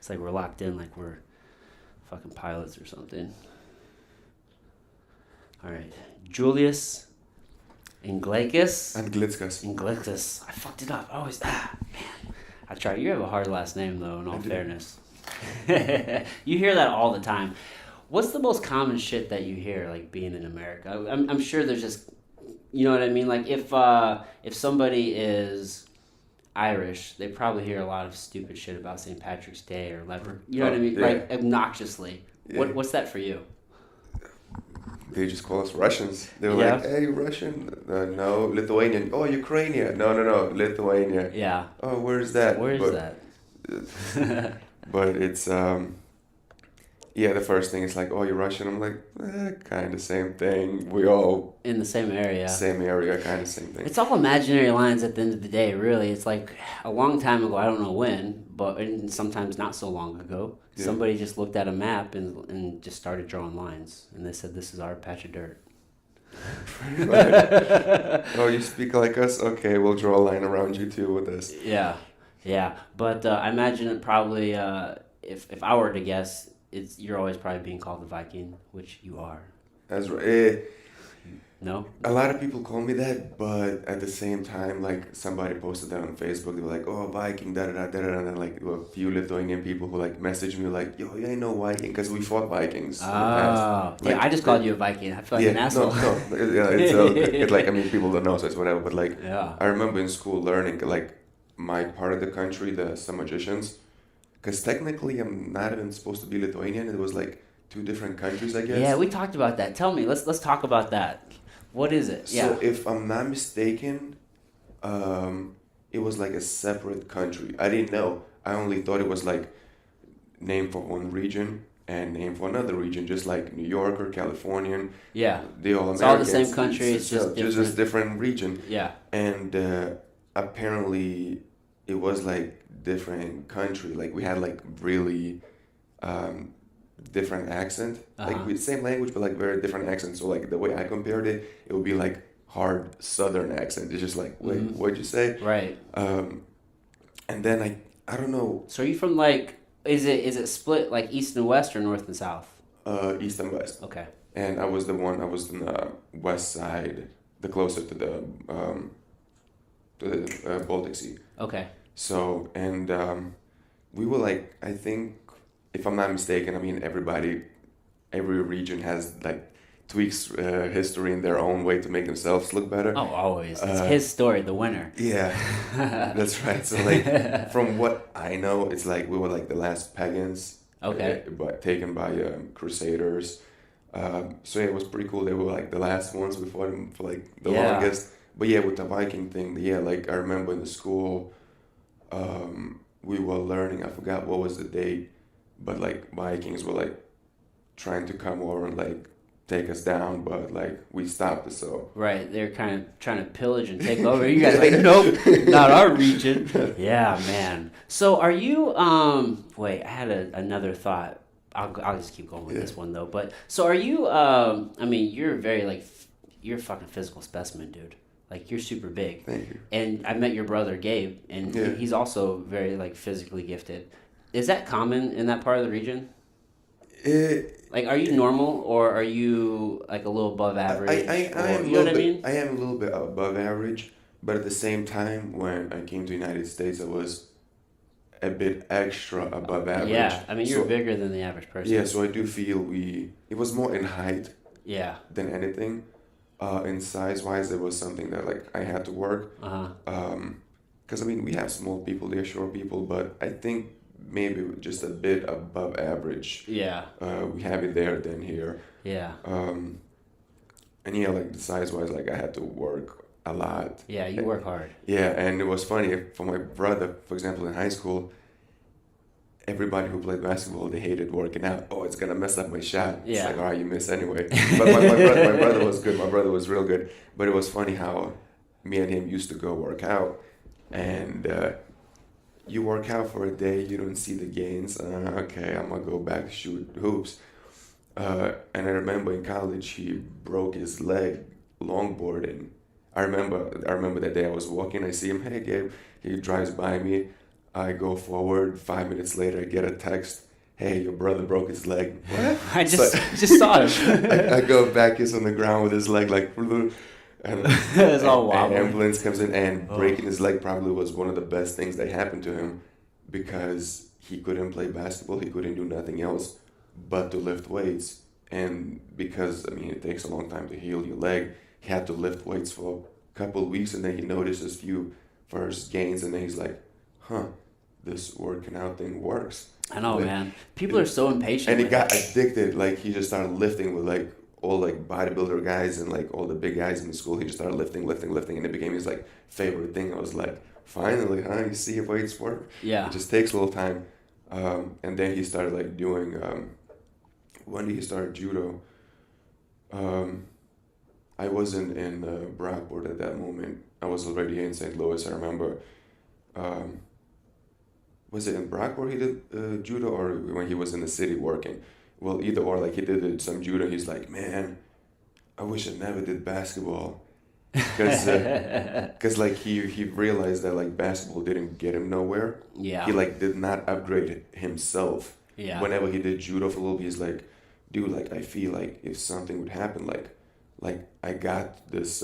It's like we're locked in, like we're fucking pilots or something. All right, Julius Anglickas. Anglickas. Anglickas. I fucked it up. I always man. I try. You have a hard last name though. In all fairness, you hear that all the time. What's the most common shit that you hear, like being in America? I'm sure there's just, you know what I mean. Like if somebody is Irish, they probably hear a lot of stupid shit about St. Patrick's Day or leper. You know what I mean? Yeah. Like obnoxiously. Yeah. What's that for you? They just call us Russians. They were Yeah. like, hey, Russian? No. Lithuanian. Oh, Ukrainian. No, Lithuania. Yeah. Oh, where's that? Where is that? But it's, the first thing is like, oh, you're Russian? I'm like, kind of same thing. We all... In the same area. Same area, kind of same thing. It's all imaginary lines at the end of the day, really. It's like a long time ago, I don't know when, but and sometimes not so long ago, somebody just looked at a map and just started drawing lines. And they said, this is our patch of dirt. Oh, you speak like us? Okay, we'll draw a line around you too with this. Yeah. But I imagine it probably, if I were to guess, you're always probably being called the Viking, which you are. That's right. No? A lot of people call me that, but at the same time, like, somebody posted that on Facebook. They were like, oh, Viking, da-da-da-da-da. And then, like, a few Lithuanian people who, like, messaged me, like, yo, yeah, I know Viking, because we fought Vikings in the past. Like, I just called you a Viking. I feel like an asshole. It's like, I mean, people don't know, so it's whatever. But, like, Yeah. I remember in school learning, like, my part of the country, some magicians, because technically I'm not even supposed to be Lithuanian. It was, like, two different countries, I guess. Yeah, we talked about that. Tell me. Let's talk about that. What is it? So if I'm not mistaken, it was like a separate country. I didn't know. I only thought it was like named for one region and named for another region, just like New York or Californian. Yeah. They all It's all the Americans. same country. It's just different region. Yeah. And apparently it was like different country. Like we had like really different accent, like with same language but like very different accent. So like the way I compared it, it would be like hard Southern accent. It's just like, wait, what'd you say? Right. And then I don't know. So are you from like, is it split like east and west or north and south? East and west. Okay. And I was in the west side, the closer to the Baltic Sea. Okay. So and we were like, I think, if I'm not mistaken, I mean, every region has like tweaks history in their own way to make themselves look better. Oh, always. It's his story, the winner. Yeah, that's right. So like, from what I know, it's like we were like the last pagans. Okay. But taken by crusaders. So yeah, it was pretty cool. They were like the last ones. We fought them for like the longest. But yeah, with the Viking thing, like I remember in the school, we were learning. I forgot what was the date. But like Vikings were like trying to come over and like take us down, but like we stopped it. So right, they're kind of trying to pillage and take over. You guys like, nope, not our region. Yeah, man. So are you? Wait, I had another thought. I'll just keep going with this one though. But so are you? I mean, you're very like you're a fucking physical specimen, dude. Like you're super big. Thank you. And I met your brother Gabe, and he's also very like physically gifted. Is that common in that part of the region? Like, are you normal or are you like a little above average? You know what I mean? I am a little bit above average, but at the same time, when I came to the United States, I was a bit extra above average. Yeah, I mean, you're bigger than the average person. Yeah, so I do feel it was more in height than anything. In size-wise, it was something that like I had to work. Because I mean, we have small people, they're short people, but I think maybe just a bit above average. Yeah. We have it there than here. Yeah. And yeah, like the size-wise, like I had to work a lot. Yeah, you work hard. Yeah, and it was funny for my brother, for example, in high school. Everybody who played basketball, they hated working out. Oh, it's gonna mess up my shot. It's like, all right, you miss anyway. But my brother was good. My brother was real good. But it was funny how me and him used to go work out, and you work out for a day, you don't see the gains. Okay, I'm gonna go back to shoot hoops. And I remember in college he broke his leg longboarding. I remember that day I was walking. I see him. Hey, Gabe. He drives by me. I go forward. 5 minutes later, I get a text. Hey, your brother broke his leg. What? I just saw him. I go back. He's on the ground with his leg like, and It's all an wobbly. ambulance comes in, and breaking his leg probably was one of the best things that happened to him, because he couldn't play basketball. He couldn't do nothing else but to lift weights. And because, I mean, it takes a long time to heal your leg, he had to lift weights for a couple of weeks, and then he noticed his few first gains, and then he's like, huh, this working out thing works. I know, Like, man. People are so impatient. and he with got it. addicted. Like, he just started lifting with like all like bodybuilder guys and like all the big guys in the school. He just started lifting, and it became his like favorite thing. I was like, finally, huh? You see weights work. Yeah. It just takes a little time. And then he started like doing. When did he start judo? I wasn't in Brockport at that moment. I was already in St. Louis. I remember. Was it in Brockport he did judo, or when he was in the city working? Well, either or. Like, he did some judo. He's like, man, I wish I never did basketball, because like he realized that like basketball didn't get him nowhere. Yeah. He like did not upgrade himself. Yeah. Whenever he did judo for a little bit, he's like, dude, like I feel like if something would happen, like I got this.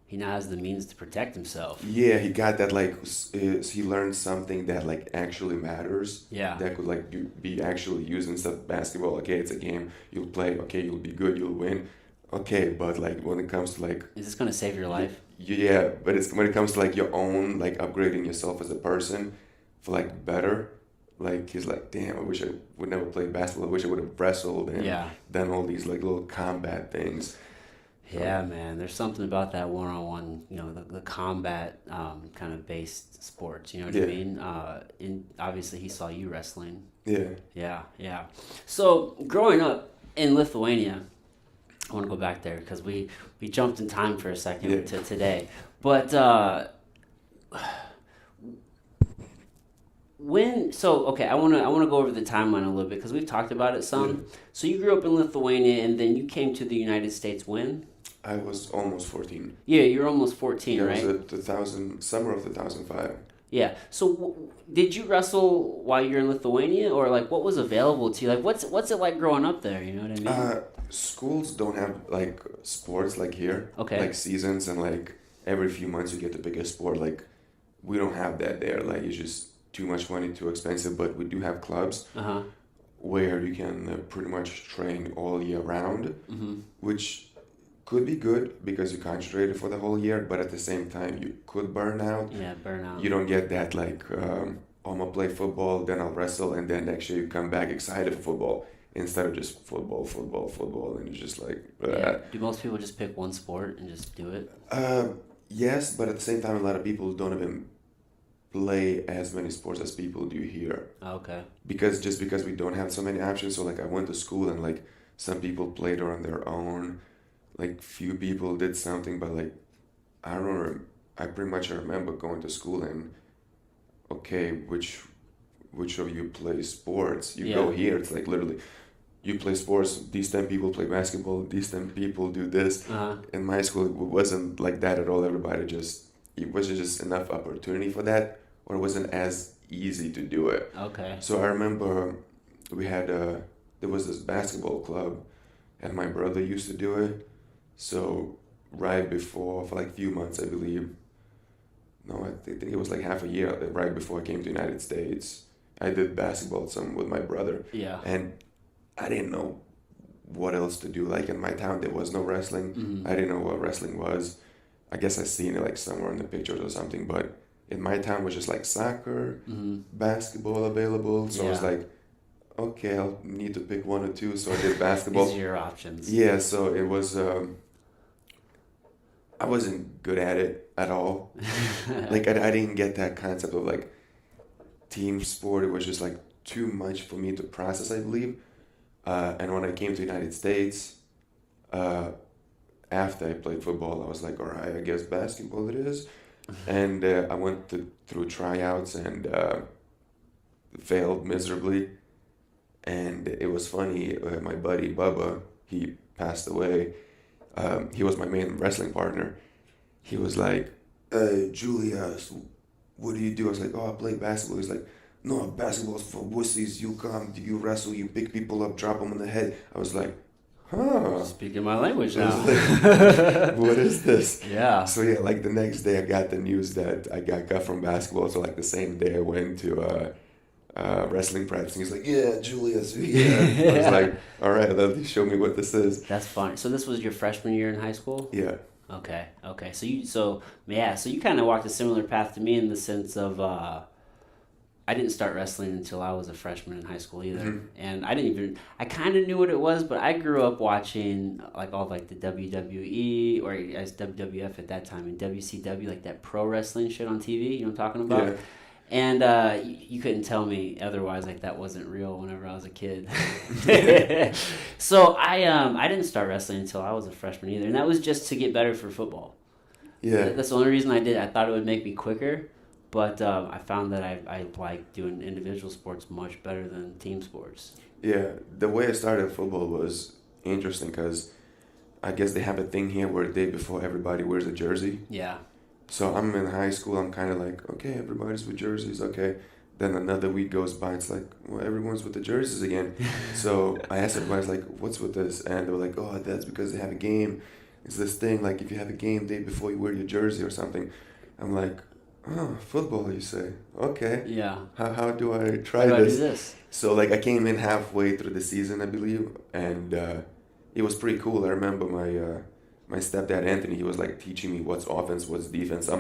He now has the means to protect himself. Yeah, he got that like he learned something that like actually matters. Yeah. That could like be actually used instead of basketball. Okay, it's a game. You'll play. Okay, you'll be good. You'll win. Okay, but like when it comes to like, Is this gonna save your life? yeah, but it's when it comes to like your own like upgrading yourself as a person for like better. Like, he's like, damn, I wish I would never play basketball. I wish I would have wrestled and Yeah. done all these like little combat things. Yeah, man. There's something about that one-on-one, the combat kind of based sports. You know what I Yeah. mean? Obviously, he saw you wrestling. Yeah. Yeah, yeah. So growing up in Lithuania, I want to go back there because we jumped in time for a second Yeah. to today. But okay, I want to go over the timeline a little bit because we've talked about it some. Yeah. So you grew up in Lithuania and then you came to the United States when? I was almost 14. Yeah, you're almost 14, Yeah, right? it was summer of 2005. Yeah. So did you wrestle while you're in Lithuania, or like what was available to you? Like what's it like growing up there? You know what I mean? Schools don't have like sports like here. Okay. Like seasons, and like every few months you get to pick a sport. Like, we don't have that there. Like, it's just too much money, too expensive. But we do have clubs where you can pretty much train all year round, which could be good because you concentrated for the whole year. But at the same time, you could burn out. Yeah, burnout. You don't get that like, I'm gonna play football, then I'll wrestle, and then next year you come back excited for football instead of just football, and it's just like. Yeah. Do most people just pick one sport and just do it? Yes, but at the same time, a lot of people don't even play as many sports as people do here. Okay. Because we don't have so many options. So like, I went to school and like some people played on their own. Like, few people did something, but like, I don't know. I pretty much remember going to school and, okay, which of you play sports? You go here, it's like literally, you play sports, these 10 people play basketball, these 10 people do this. In my school, it wasn't like that at all. It wasn't just enough opportunity for that, or it wasn't as easy to do it. Okay. So I remember we had, there was this basketball club, and my brother used to do it. So right before, for like a few months, I believe, no, I think it was like half a year, right before I came to the United States, I did basketball some with my brother. Yeah. And I didn't know what else to do. Like, in my town, there was no wrestling. I didn't know what wrestling was. I guess I seen it like somewhere in the pictures or something, but in my town was just like soccer, basketball available. So I was like, okay, I'll need to pick one or two. So I did basketball. These are your options. Yeah, so it was, I wasn't good at it at all. Like, I didn't get that concept of like team sport. It was just like too much for me to process, I believe. And when I came to the United States, after I played football, I was like, all right, I guess basketball it is. And I went through tryouts and failed miserably. And it was funny, my buddy Bubba, he passed away. He was my main wrestling partner. He was like, Julius, what do you do? I was like, oh, I play basketball. He's like, no, basketball's for wussies. You come, you wrestle, you pick people up, drop them on the head. I was like, huh. Speaking my language now. Like, what is this? Yeah. So yeah, like the next day I got the news that I got cut from basketball. So like the same day I went to wrestling practice. And he's like, yeah, Julius. Yeah. I was like, all right, let me show me what this is. That's fun. So this was your freshman year in high school? Yeah. Okay. So you kind of walked a similar path to me in the sense of I didn't start wrestling until I was a freshman in high school either. Mm-hmm. And I kind of knew what it was, but I grew up watching like all like the WWE or as WWF at that time and WCW, like that pro wrestling shit on TV, you know what I'm talking about? Yeah. And you couldn't tell me otherwise, like that wasn't real whenever I was a kid. So I didn't start wrestling until I was a freshman either. And that was just to get better for football. Yeah. That's the only reason I did. I thought it would make me quicker. But I found that I like doing individual sports much better than team sports. Yeah, the way I started football was interesting because I guess they have a thing here where the day before everybody wears a jersey. Yeah. So I'm in high school, I'm kind of like, okay, everybody's with jerseys, okay. Then another week goes by, it's like, well, everyone's with the jerseys again. So I asked everybody, like, what's with this? And they were like, oh, that's because they have a game. It's this thing, like, if you have a game day before you wear your jersey or something. I'm like, oh, football, you say? Okay. Yeah. How do I try this? How do I do this? So, like, I came in halfway through the season, I believe, and it was pretty cool. I remember my stepdad, Anthony, he was, like, teaching me what's offense, what's defense. I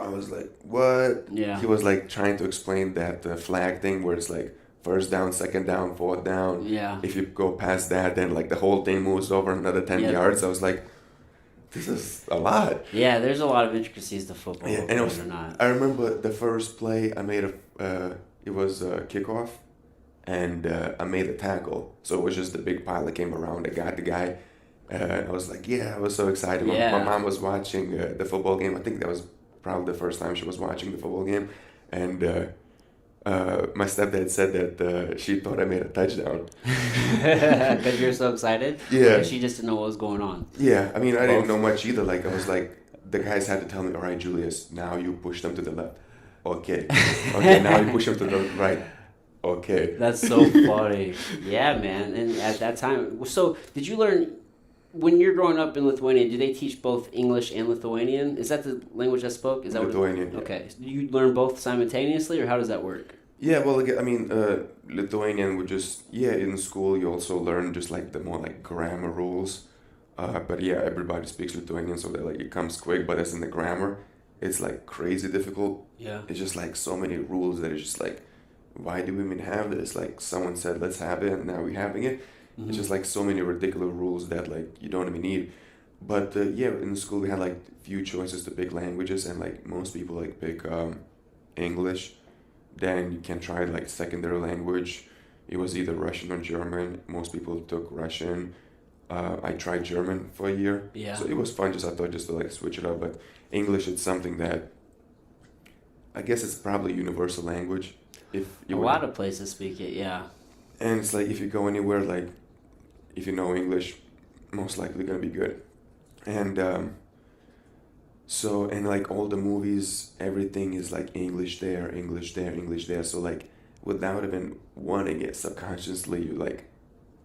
was like, what? Yeah. He was, like, trying to explain that flag thing where it's, like, first down, second down, fourth down. Yeah. If you go past that, then, like, the whole thing moves over another 10 yards. I was like, this is a lot. Yeah, there's a lot of intricacies to football. Yeah, and it was, I remember the first play I made it was a kickoff, and I made a tackle. So it was just a big pile that came around. I got the guy. I was like, yeah, I was so excited. My mom was watching the football game. I think that was probably the first time she was watching the football game. And my stepdad said that she thought I made a touchdown. Because you're so excited? Yeah. Because she just didn't know what was going on. Yeah, I mean, I didn't know much either. Like, I was like, the guys had to tell me, all right, Julius, now you push them to the left. Okay. Okay, now you push them to the right. Okay. That's so funny. Yeah, man. And at that time, so did you learn, when you're growing up in Lithuania, do they teach both English and Lithuanian? Is that the language I spoke? Is that Lithuanian, yeah. Okay. Do you learn both simultaneously, or how does that work? Yeah, well, I mean, Lithuanian would just, in school you also learn just like the more like grammar rules. But yeah, everybody speaks Lithuanian, so that like it comes quick, but as in the grammar, it's like crazy difficult. Yeah. It's just like so many rules that it's just like, why do we even have this? Like someone said, let's have it, and now we're having it. Mm-hmm. It's just like so many ridiculous rules that like you don't even need. But in school we had like few choices to pick languages, and like most people like pick English. Then you can try like secondary language. It was either Russian or German. Most people took Russian. I tried German for a year. Yeah. So it was fun. I thought just to like switch it up. But English, it's something that I guess it's probably universal language. If you a lot of places speak it, yeah. And it's like if you go anywhere, like if you know English, most likely gonna be good. And so, and like all the movies, everything is like English there, English there, English there. So like without even wanting it, subconsciously you're like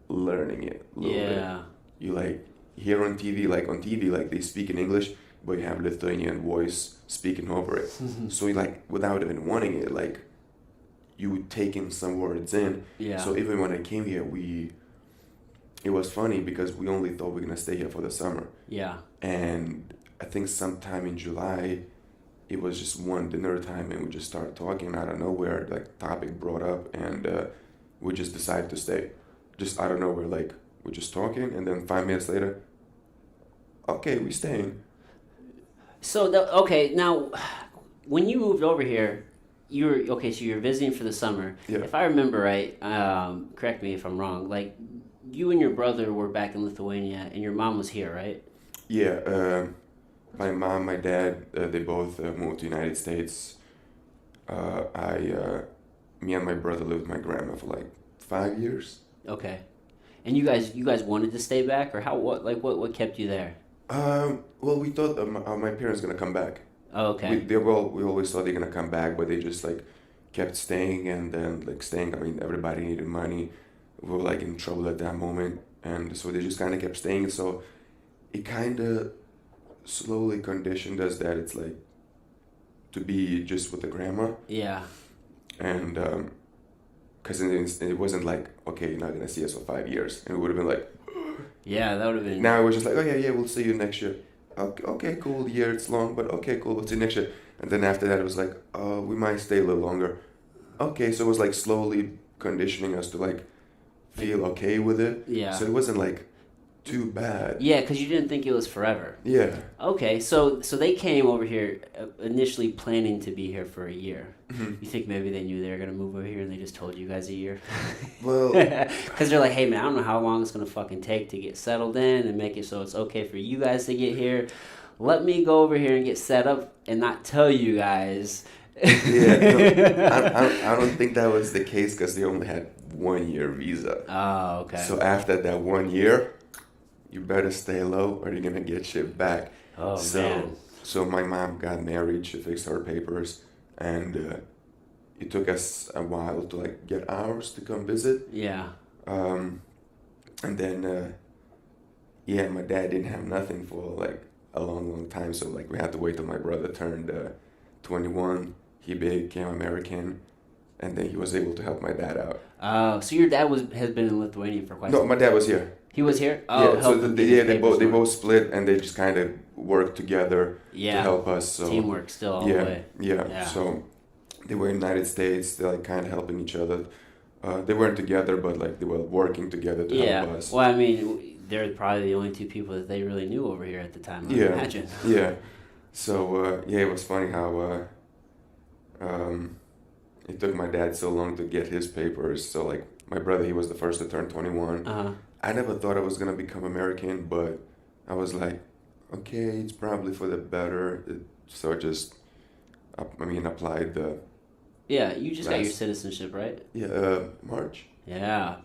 learning it a little bit. You like hear on TV, like they speak in English, but you have Lithuanian voice speaking over it. So you like without even wanting it, like you taking some words in. Yeah. So even when I came here, it was funny because we only thought we were gonna stay here for the summer. Yeah. And I think sometime in July, it was just one dinner time, and we just started talking out of nowhere. Like topic brought up, and we just decided to stay. Just out of nowhere, like we're just talking, and then 5 minutes later, okay, we're staying. So now, when you moved over here, so you're visiting for the summer. Yeah. If I remember right, correct me if I'm wrong. Like you and your brother were back in Lithuania, and your mom was here, right? Yeah. My mom, my dad, they both moved to the United States. Me and my brother lived with my grandma for like 5 years. Okay, and you guys wanted to stay back, or what kept you there? Well, we thought my parents gonna come back. Oh, okay. We always thought they're gonna come back, but they just like kept staying and then like staying. I mean, everybody needed money. We were like in trouble at that moment, and so they just kind of kept staying. So it kind of slowly conditioned us that it's like to be just with the grandma. Yeah. And because it wasn't like, okay, you're not gonna see us for 5 years, and it would have been like, yeah, that would have been. now it was just like, oh yeah, we'll see you next year. Okay, cool. Year it's long, but okay, cool. We'll see you next year. And then after that, it was like, we might stay a little longer. Okay, so it was like slowly conditioning us to like feel okay with it. Yeah. So it wasn't like too bad. Yeah, because you didn't think it was forever. Yeah. Okay, so they came over here initially planning to be here for a year. Mm-hmm. You think maybe they knew they were gonna move over here and they just told you guys a year? Well, because they're like, hey man, I don't know how long it's gonna fucking take to get settled in and make it so it's okay for you guys to get here. Let me go over here and get set up and not tell you guys. I don't think that was the case because they only had 1 year visa. Oh, okay. So after that 1 year, you better stay low or you're gonna get shit back. Oh man. So my mom got married. She fixed her papers, and it took us a while to like get ours to come visit. Yeah. And then yeah, my dad didn't have nothing for like a long time. So like we had to wait till my brother turned 21. He became American, and then he was able to help my dad out. Oh, so your dad has been in Lithuania for quite some time? No, my dad was here. He was here? Oh, yeah, so they both split and they just kind of worked together to help us. So teamwork still all the way. Yeah. So they were in the United States. They're like kind of helping each other. They weren't together, but like they were working together to help us. Well, I mean, they're probably the only two people that they really knew over here at the time. I imagine. Yeah. So it was funny how it took my dad so long to get his papers. So like my brother, he was the first to turn 21. Uh-huh. I never thought I was gonna become American, but I was like, okay, it's probably for the better. So I just, applied the. Yeah, you just got your citizenship, right? Yeah, March. Yeah,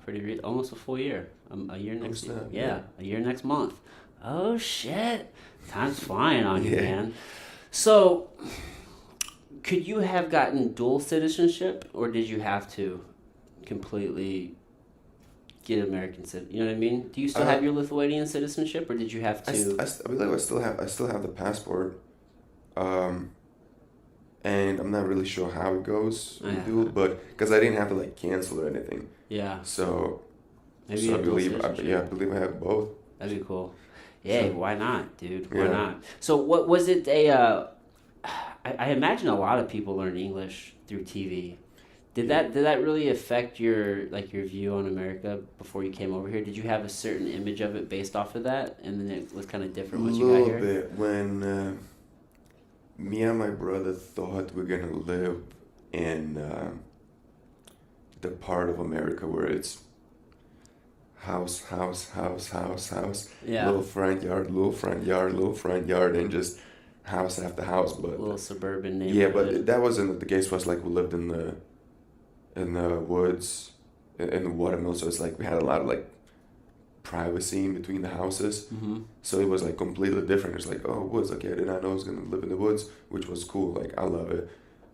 almost a full year. A year next year. Yeah, a year next month. Oh shit, time's flying on you, man. So, could you have gotten dual citizenship, or did you have to completely get American citizenship? You know what I mean? Do you still have your Lithuanian citizenship, or did you have to? I believe I still have the passport, and I'm not really sure how it goes with dual, but because I didn't have to like cancel or anything. Yeah. So. Maybe I believe I have both. That'd be cool. Yeah, why not, dude? Why not? So what was it? I imagine a lot of people learn English through TV. Did that really affect your view on America before you came over here? Did you have a certain image of it based off of that, and then it was kind of different once you got here? A little bit. When me and my brother thought we're gonna live in the part of America where it's house, yeah. little front yard, and just house after house. But little suburban neighborhood. Yeah, but that wasn't the case. Was like we lived in the woods, in the watermill, so it's like we had a lot of like privacy in between the houses. Mm-hmm. So it was like completely different. It's like, oh, woods. Okay, I did not know I was gonna live in the woods, which was cool. Like I love it.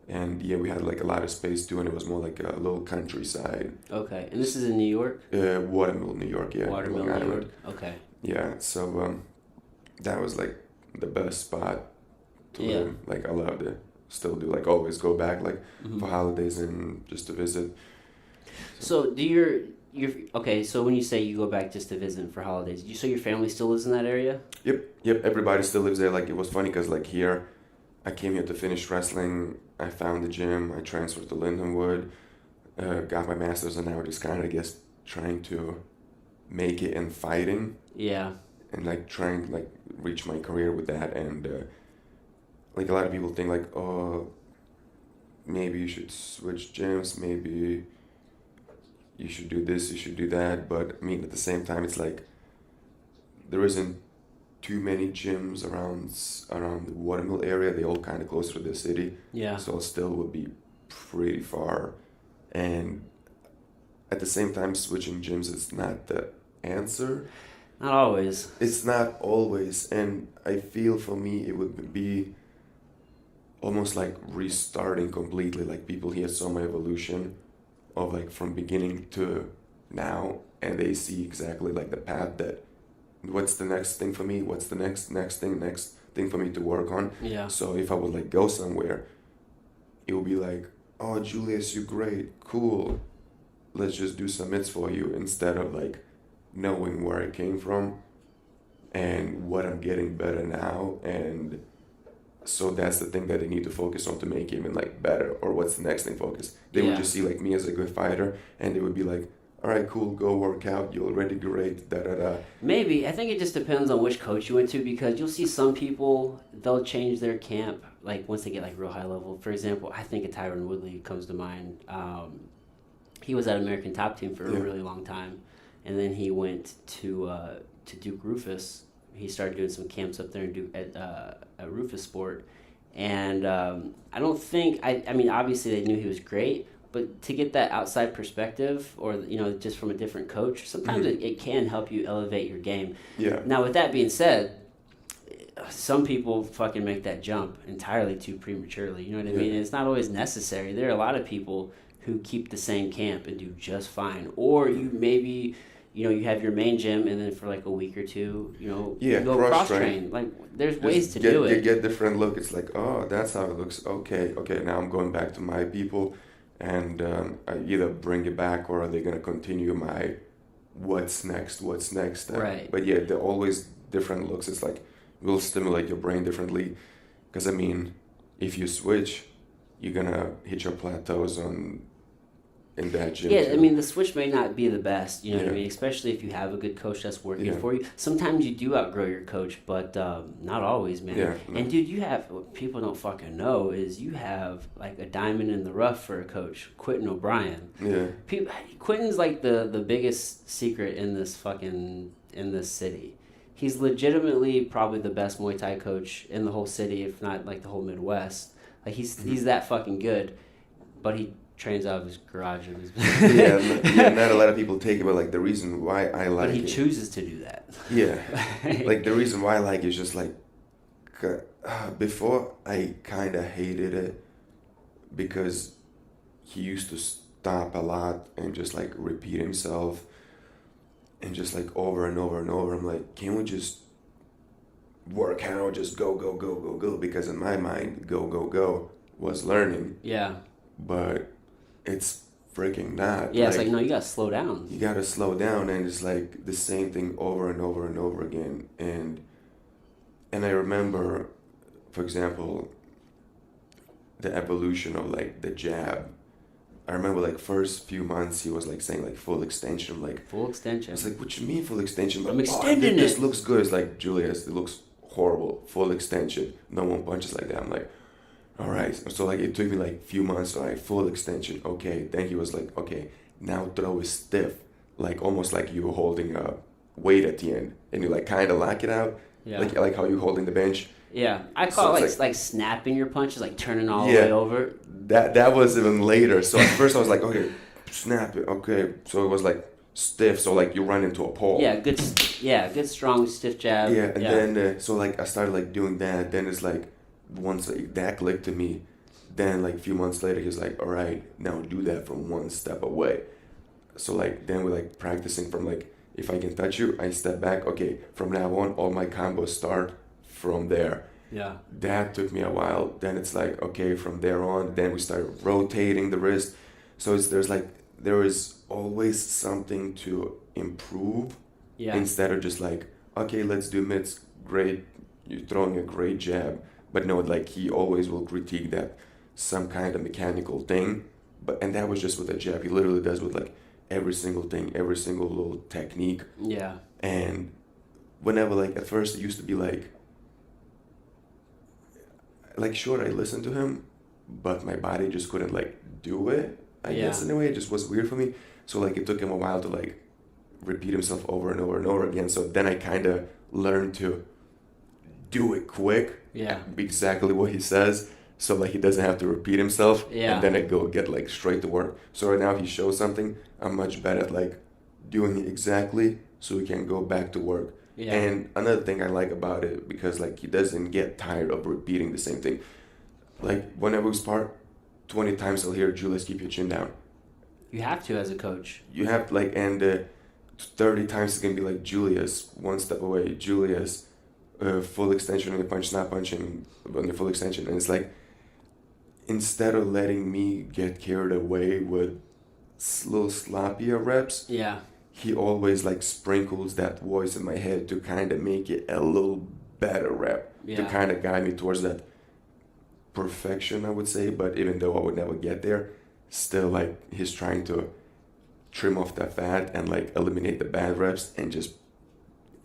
And yeah, we had like a lot of space too, and it was more like a little countryside. Okay, and this is in New York? Watermill, New York, yeah. Watermill, New York, okay. Yeah, so that was like the best spot to live. Like I loved it. Still do, like always go back like for holidays and just to visit. So do your okay, so when you say you go back just to visit for holidays, so your family still lives in that area? Yep, everybody still lives there. Like it was funny because like here, I came here to finish wrestling. I found the gym. I transferred to Lindenwood, got my master's, and now just kind of, I guess, trying to make it in fighting. Yeah. And like trying to like reach my career with that, and like a lot of people think like, oh, maybe you should switch gyms, maybe you should do this, you should do that. But I mean, at the same time, it's like there isn't too many gyms around the Watermill area. They all kind of closer to the city. Yeah. So it still would be pretty far. And at the same time, switching gyms is not the answer. Not always. It's not always. And I feel for me, it would be almost like restarting completely. Like people here saw my evolution of like from beginning to now, and they see exactly like the path that what's the next thing for me, what's the next thing for me to work on. Yeah. So if I would like go somewhere, it would be like, oh, Julius, you're great, cool, let's just do some hits for you, instead of like knowing where I came from and what I'm getting better now. And so that's the thing that they need to focus on to make even like better, or what's the next thing focus. They would just see like me as a good fighter, and they would be like, all right, cool, go work out, you're already great, da-da-da. Maybe. I think it just depends on which coach you went to, because you'll see some people, they'll change their camp like once they get like real high level. For example, I think a Tyron Woodley comes to mind. He was at American Top Team for a really long time, and then he went to Duke Rufus. He started doing some camps up there at Rufus Sport, and I don't think I mean obviously they knew he was great, but to get that outside perspective, or just from a different coach, sometimes it can help you elevate your game. Yeah. Now with that being said, some people fucking make that jump entirely too prematurely. You know what I mean? And it's not always necessary. There are a lot of people who keep the same camp and do just fine, or you maybe. You have your main gym, and then for like a week or two, you go cross-train. Like, there's ways to do it. Get different look. It's like, oh, that's how it looks. Okay, now I'm going back to my people, and I either bring it back, or are they going to continue my what's next? Right. But yeah, they're always different looks. It's like, will stimulate your brain differently. Because, I mean, if you switch, you're going to hit your plateaus in that gym. Yeah, too. I mean, the switch may not be the best, you know what I mean? Especially if you have a good coach that's working for you. Sometimes you do outgrow your coach, but not always, man. Yeah, and dude, what people don't fucking know is you have like a diamond in the rough for a coach, Quentin O'Brien. Yeah. Quentin's like the biggest secret in this city. He's legitimately probably the best Muay Thai coach in the whole city, if not like the whole Midwest. Like he's that fucking good, but he trains out of his garage. Not a lot of people take it, but like the reason why I like it. But he chooses to do that. Yeah. Like the reason why I like it is just like, before I kind of hated it because he used to stop a lot and just like repeat himself and just like over and over and over. I'm like, can't we just work out, just go, go, go, go, go? Because in my mind, go, go, go was learning. Yeah. But it's freaking not. Yeah, it's like, no, you gotta slow down. You gotta slow down, and it's like the same thing over and over and over again. And I remember, for example, the evolution of like the jab. I remember like first few months he was like saying like full extension. I'm like, full extension. It's like, what you mean full extension? But, I'm extending it. This looks good. It's like, Julius, it looks horrible. Full extension. No one punches like that. I'm like, all right. So like it took me like a few months. All right, full extension. Okay. Then he was like, okay, now throw it stiff, like almost like you were holding a weight at the end, and you like kind of lock it out, like how you holding the bench. Yeah, I call it like snapping your punches, like turning all the way over. That was even later. So at first I was like, okay, snap it. Okay, so it was like stiff. So like you run into a pole. Yeah, good strong stiff jab. Yeah, and then so like I started like doing that. Then it's like once like, that clicked to me. Then like a few months later, he's like, all right, now do that from one step away. So like then we're like practicing from like, if I can touch you, I step back. Okay, from now on, all my combos start from there. Yeah. That took me a while. Then it's like, okay, from there on, then we start rotating the wrist. So there is always something to improve. Yeah. Instead of just like, okay, let's do mitts. Great, you're throwing a great jab. But no, like he always will critique that some kind of mechanical thing. And that was just with a jab. He literally does with like every single thing, every single little technique. Yeah. And whenever like at first it used to be like sure, I listened to him, but my body just couldn't like do it. I guess in a way it just was weird for me. So like it took him a while to like repeat himself over and over and over again. So then I kind of learned to do it quick. Yeah. Exactly what he says. So like he doesn't have to repeat himself. Yeah. And then I go get like straight to work. So right now if he shows something, I'm much better at like doing it exactly so we can go back to work. Yeah. And another thing I like about it, because like he doesn't get tired of repeating the same thing. Like whenever we spar, 20 times I'll hear Julius, keep your chin down. You have to as a coach. You have like, and 30 times it's gonna be like Julius, one step away, Julius, full extension on your punch, not punching on your full extension. And it's like, instead of letting me get carried away with little sloppier reps, Yeah. he always like sprinkles that voice in my head to kind of make it a little better rep, to kind of guide me towards that perfection, I would say. But even though I would never get there, still like he's trying to trim off that fat and like eliminate the bad reps and just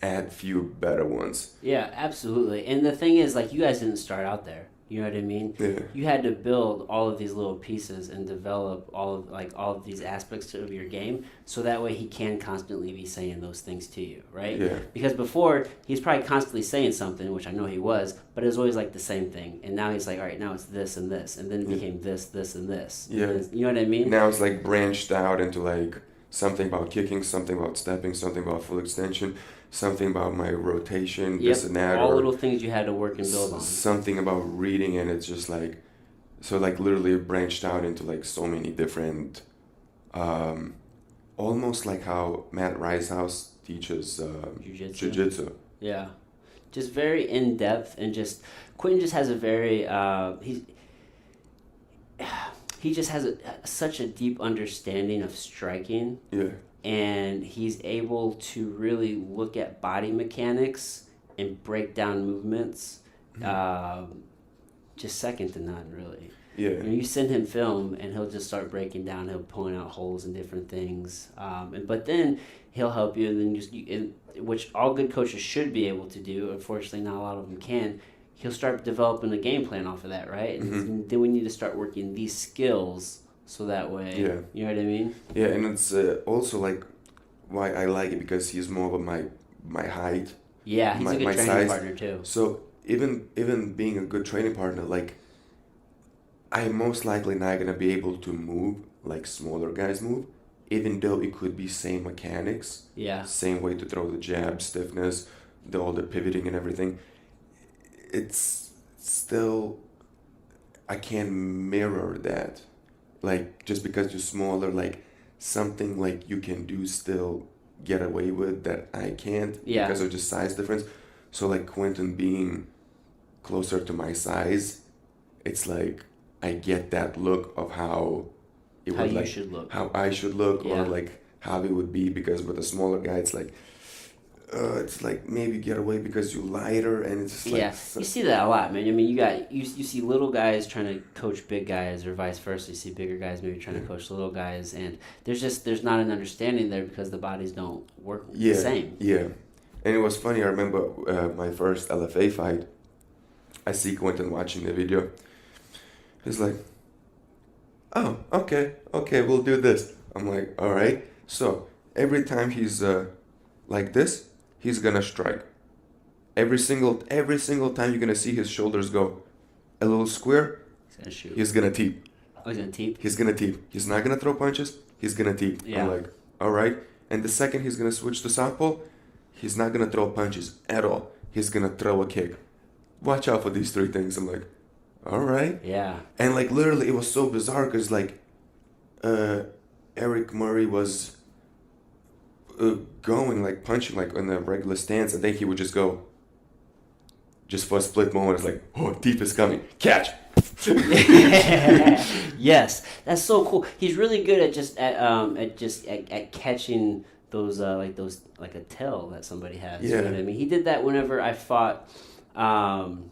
add few better ones. Yeah, absolutely. And the thing is, like, you guys didn't start out there. You know what I mean? Yeah. You had to build all of these little pieces and develop all of these aspects of your game, so that way he can constantly be saying those things to you, right? Yeah. Because before he's probably constantly saying something, which I know he was, but it was always like the same thing. And now he's like, all right, now it's this and this, and then it became this, and this. Yeah. And you know what I mean? Now it's like branched out into like something about kicking, something about stepping, something about full extension, something about my rotation, this and that. All little things you had to work and build on. Something about reading, and it's just like, so like literally branched out into like so many different, almost like how Matt Ricehouse teaches jiu-jitsu. Yeah. Just very in-depth, and just, Quentin just has a very, he just has such a deep understanding of striking. Yeah. And he's able to really look at body mechanics and break down movements, just second to none, really. Yeah. You send him film, and he'll just start breaking down. He'll point out holes and different things, but then he'll help you, and then which all good coaches should be able to do. Unfortunately, not a lot of them can. He'll start developing a game plan off of that, right? And then we need to start working these skills. So that way, you know what I mean? Yeah, and it's also like why I like it, because he's more of my height. Yeah, he's a good training size. partner too. So even being a good training partner, like I'm most likely not gonna be able to move like smaller guys move, even though it could be same mechanics. Yeah. Same way to throw the jab, stiffness, all the pivoting and everything. It's still, I can't mirror that. Like, just because you're smaller, like, something like you can do still get away with that I can't because of just size difference. So, like, Quentin being closer to my size, it's like I get that look of how it would, like, should look. how I should look, or, like, how it would be, because with a smaller guy, it's like maybe get away because you're lighter, and it's just like... Yeah, you see that a lot, man. I mean, you see little guys trying to coach big guys, or vice versa. You see bigger guys maybe trying to coach little guys, and there's not an understanding there because the bodies don't work the same. Yeah, and it was funny. I remember my first LFA fight. I see Quentin watching the video. He's like, "Oh, okay, we'll do this." I'm like, "All right." So every time he's like this, he's gonna strike. Every single time you're gonna see his shoulders go a little square, He's gonna shoot. He's gonna teep. Oh, he's gonna teep? He's gonna teep. He's not gonna throw punches, he's gonna teep. Yeah. I'm like, alright. And the second he's gonna switch to southpaw, he's not gonna throw punches at all. He's gonna throw a kick. Watch out for these three things. I'm like, alright. Yeah. And like literally it was so bizarre because like Eric Murray was going like punching like in a regular stance, and then he would just go just for a split moment. It's like, oh, teep is coming, catch. Yes, that's so cool. He's really good at catching those like a tail that somebody has. You know what I mean? He did that whenever I fought Daryl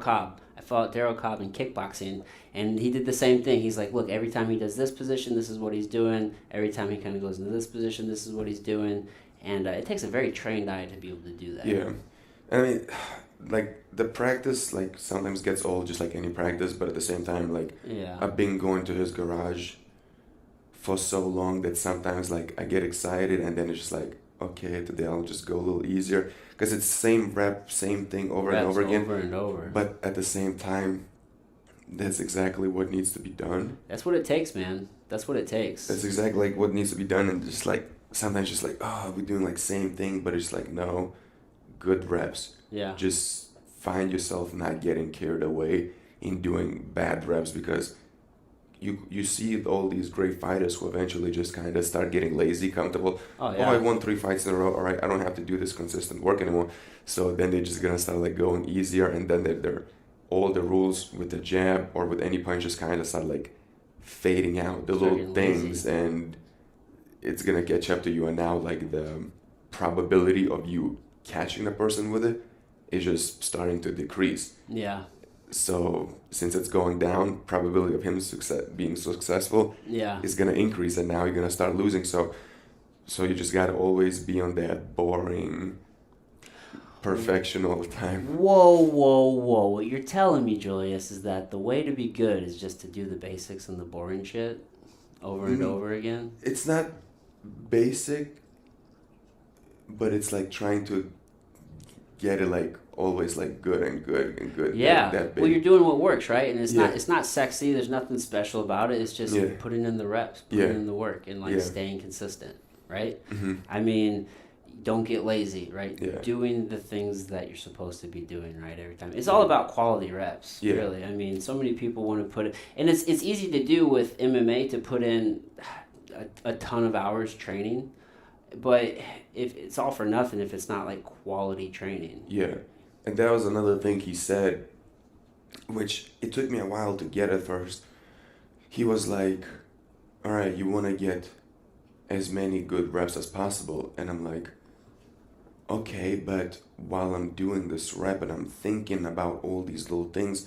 Cobb. I fought Daryl Cobb in kickboxing, and he did the same thing. He's like, look, every time he does this position, this is what he's doing. Every time he kind of goes into this position, this is what he's doing. And it takes a very trained eye to be able to do that. Yeah. I mean, like, the practice, like, sometimes gets old, just like any practice, but at the same time, like, I've been going to his garage for so long that sometimes, like, I get excited, and then it's just like, okay, today I'll just go a little easier, because it's same rep, same thing over and over again. Over and over. But at the same time, that's exactly what needs to be done. That's what it takes, man. That's what it takes. That's exactly, like, what needs to be done, and just, like, sometimes just like, oh, we're doing, like, same thing, but it's like, no, good reps. Yeah. Just find yourself not getting carried away in doing bad reps, because you see all these great fighters who eventually just kind of start getting lazy, comfortable. Oh, yeah. I won 3 fights in a row. All right, I don't have to do this consistent work anymore. So then they're just gonna start like going easier, and then they're all the rules with the jab or with any punch just kind of start like fading out, the little things, lazy. And it's gonna catch up to you. And now like the probability of you catching the person with it is just starting to decrease. Yeah. So since it's going down, probability of him being successful is gonna increase, and now you're gonna start losing. So you just gotta always be on that boring perfection all the time. Whoa. What you're telling me, Julius, is that the way to be good is just to do the basics and the boring shit over and over again? It's not basic, but it's like trying to get it like always like good and good. Yeah. That well, you're doing what works, right? And it's not sexy. There's nothing special about it. It's just putting in the reps, putting in the work, and like staying consistent, right? Mm-hmm. I mean, don't get lazy, right? Yeah. Doing the things that you're supposed to be doing, right, every time. It's all about quality reps, really. I mean, so many people want to put it, and it's easy to do with MMA to put in a ton of hours training, but if it's all for nothing if it's not like quality training. Yeah. And that was another thing he said, which it took me a while to get at first. He was like, all right, you want to get as many good reps as possible. And I'm like, okay, but while I'm doing this rep and I'm thinking about all these little things,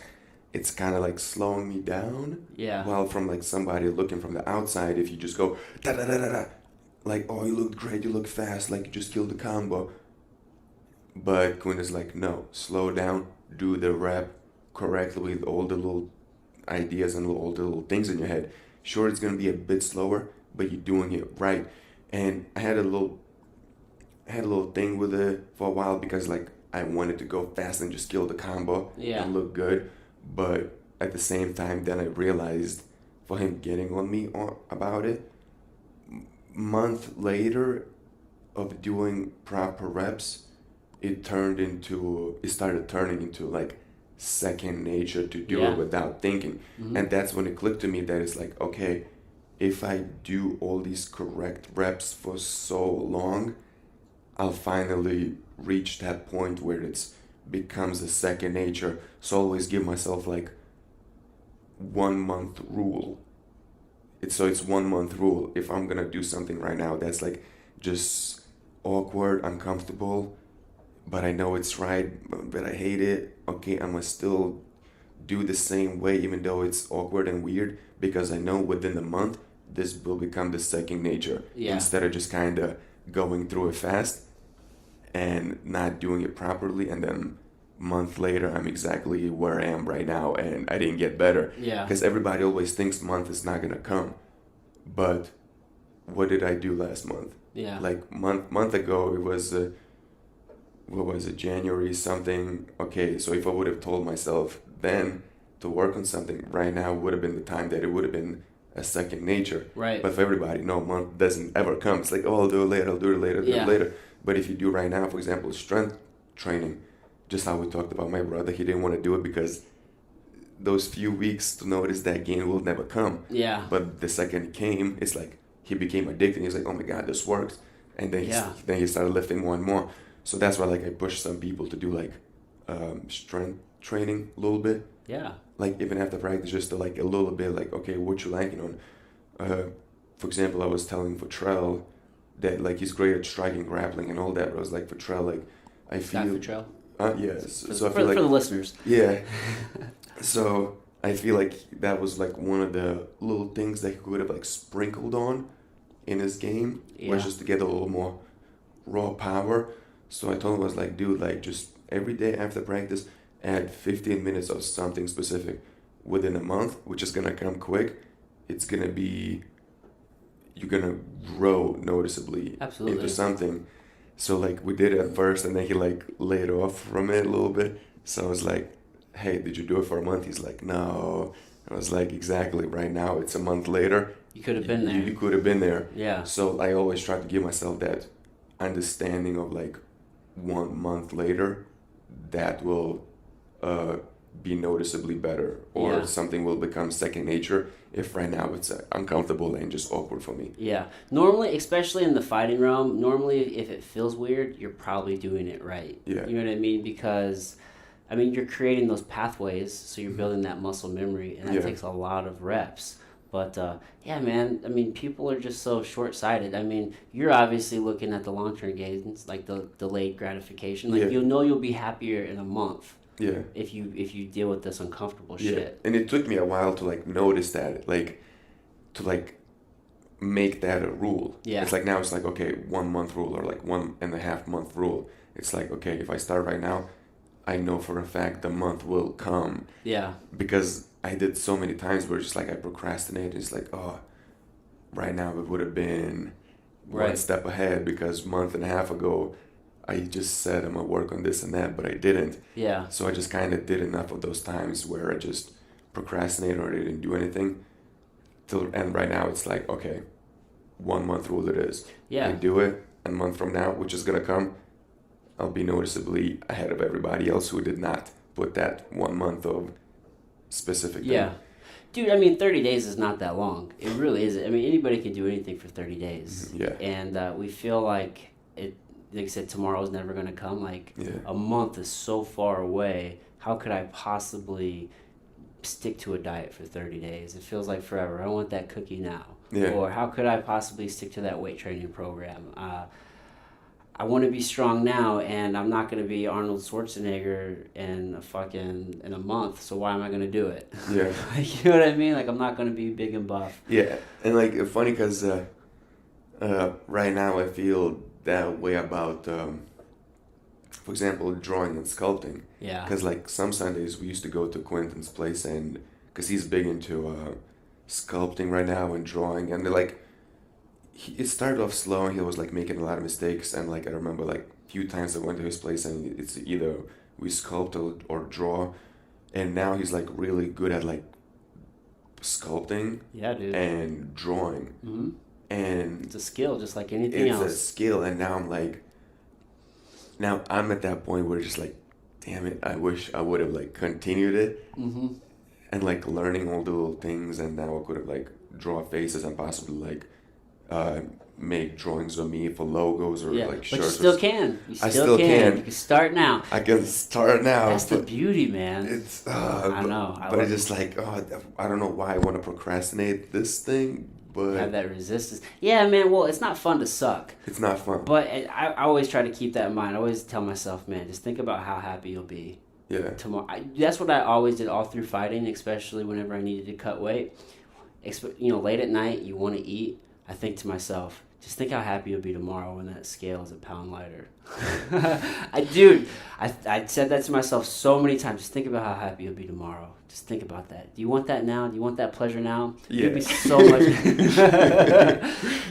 it's kind of like slowing me down. Yeah. While from like somebody looking from the outside, if you just go, da-da-da-da-da, like, oh, you look great, you look fast, like you just killed the combo. But Quinn is like, no, slow down, do the rep correctly with all the little ideas and all the little things in your head. Sure, it's going to be a bit slower, but you're doing it right. And I had a little thing with it for a while because like I wanted to go fast and just kill the combo and look good. But at the same time, then I realized for him getting on me about it, month later of doing proper reps, it started turning into like second nature to do it without thinking. Mm-hmm. And that's when it clicked to me that it's like, okay, if I do all these correct reps for so long, I'll finally reach that point where it's becomes a second nature. So always give myself like 1 month rule. It's 1 month rule. If I'm gonna do something right now that's like just awkward, uncomfortable, but I know it's right, but I hate it, okay, I'm gonna still do the same way even though it's awkward and weird, because I know within the month this will become the second nature instead of just kind of going through it fast and not doing it properly, and then month later I'm exactly where I am right now and I didn't get better. Yeah. Because everybody always thinks month is not gonna come, but what did I do last month? Yeah. Like month ago it was what was it, January something. Okay, so if I would have told myself then to work on something right now would have been the time that it would have been a second nature. Right. But for everybody, no, month doesn't ever come. It's like, oh, I'll do it later, do it later. But if you do right now, for example, strength training, just how we talked about my brother, he didn't want to do it because those few weeks to notice that gain will never come. Yeah. But the second it came, it's like he became addicted. He's like, oh my God, this works. And then he started lifting more and more. So that's why like I push some people to do like strength training a little bit. Yeah. Like even after practice, just to like a little bit, like, okay, what you liking on? For example, I was telling Futrell that like he's great at striking, grappling, and all that. But I was like, Futrell, like I feel. Futrell? Yes. For, so I feel like for the listeners. Yeah. So I feel like that was like one of the little things that he could have like sprinkled on in his game, was just to get a little more raw power. So I told him, I was like, dude, like just every day after practice, add 15 minutes of something specific within a month, which is going to come quick. It's going to be, you're going to grow noticeably into something. So like we did it at first and then he like laid off from it a little bit. So I was like, hey, did you do it for a month? He's like, no. I was like, exactly, right now it's a month later. You could have been there. You could have been there. Yeah. So I always try to give myself that understanding of like 1 month later, that will be noticeably better, or something will become second nature if right now it's uncomfortable and just awkward for me. Yeah. Normally, especially in the fighting realm, normally if it feels weird, you're probably doing it right. Yeah. You know what I mean? Because, I mean, you're creating those pathways, so you're building that muscle memory, and that takes a lot of reps. But, yeah, man, I mean, people are just so short-sighted. I mean, you're obviously looking at the long-term gains, like the delayed gratification. Like, you'll know you'll be happier in a month. Yeah. If you deal with this uncomfortable shit. And it took me a while to like notice that, like to like make that a rule. Yeah. It's like now it's like, okay, 1 month rule or like 1.5 month rule. It's like, okay, if I start right now, I know for a fact the month will come. Yeah. Because I did so many times where just like I procrastinated. It's like, oh, right now it would have been one step ahead because month and a half ago I just said I'm gonna work on this and that, but I didn't. Yeah. So I just kind of did enough of those times where I just procrastinated or I didn't do anything. And right now it's like, okay, 1 month rule it is. Yeah. I do it, a month from now, which is gonna come, I'll be noticeably ahead of everybody else who did not put that 1 month of specific thing. Yeah. Dude, I mean, 30 days is not that long. It really isn't. I mean, anybody can do anything for 30 days. Yeah. And we feel like it. Like I said, tomorrow's never going to come. Like, a month is so far away. How could I possibly stick to a diet for 30 days? It feels like forever. I want that cookie now. Yeah. Or how could I possibly stick to that weight training program? I want to be strong now, and I'm not going to be Arnold Schwarzenegger in a month, so why am I going to do it? Yeah. You know what I mean? Like, I'm not going to be big and buff. Yeah. And, like, it's funny because right now I feel that way about, for example, drawing and sculpting. Yeah. Because, like, some Sundays we used to go to Quentin's place, and because he's big into sculpting right now and drawing, and like, it started off slow and he was like making a lot of mistakes, and like I remember like a few times I went to his place and it's either we sculpt or draw, and now he's like really good at like sculpting. Yeah, dude. And drawing. Mm-hmm. And it's a skill just like anything else. It's a skill, and now I'm at that point where it's just like, damn it, I wish I would have like continued it. Mm-hmm. And like learning all the little things, and now I could have like draw faces and possibly like make drawings of me for logos or like shirts. But you still can. I still can. You can start now. I can start now. That's the beauty, man. It's I know. But it's just like, I don't know why I want to procrastinate this thing, but have that resistance. Yeah, man. Well, it's not fun to suck. It's not fun. But I always try to keep that in mind. I always tell myself, man, just think about how happy you'll be. Yeah. Tomorrow. That's what I always did all through fighting, especially whenever I needed to cut weight. Late at night, you want to eat. I think to myself, just think how happy you'll be tomorrow when that scale is a pound lighter. I said that to myself so many times. Just think about how happy you'll be tomorrow. Just think about that. Do you want that now? Do you want that pleasure now? Yeah. You'll be so much.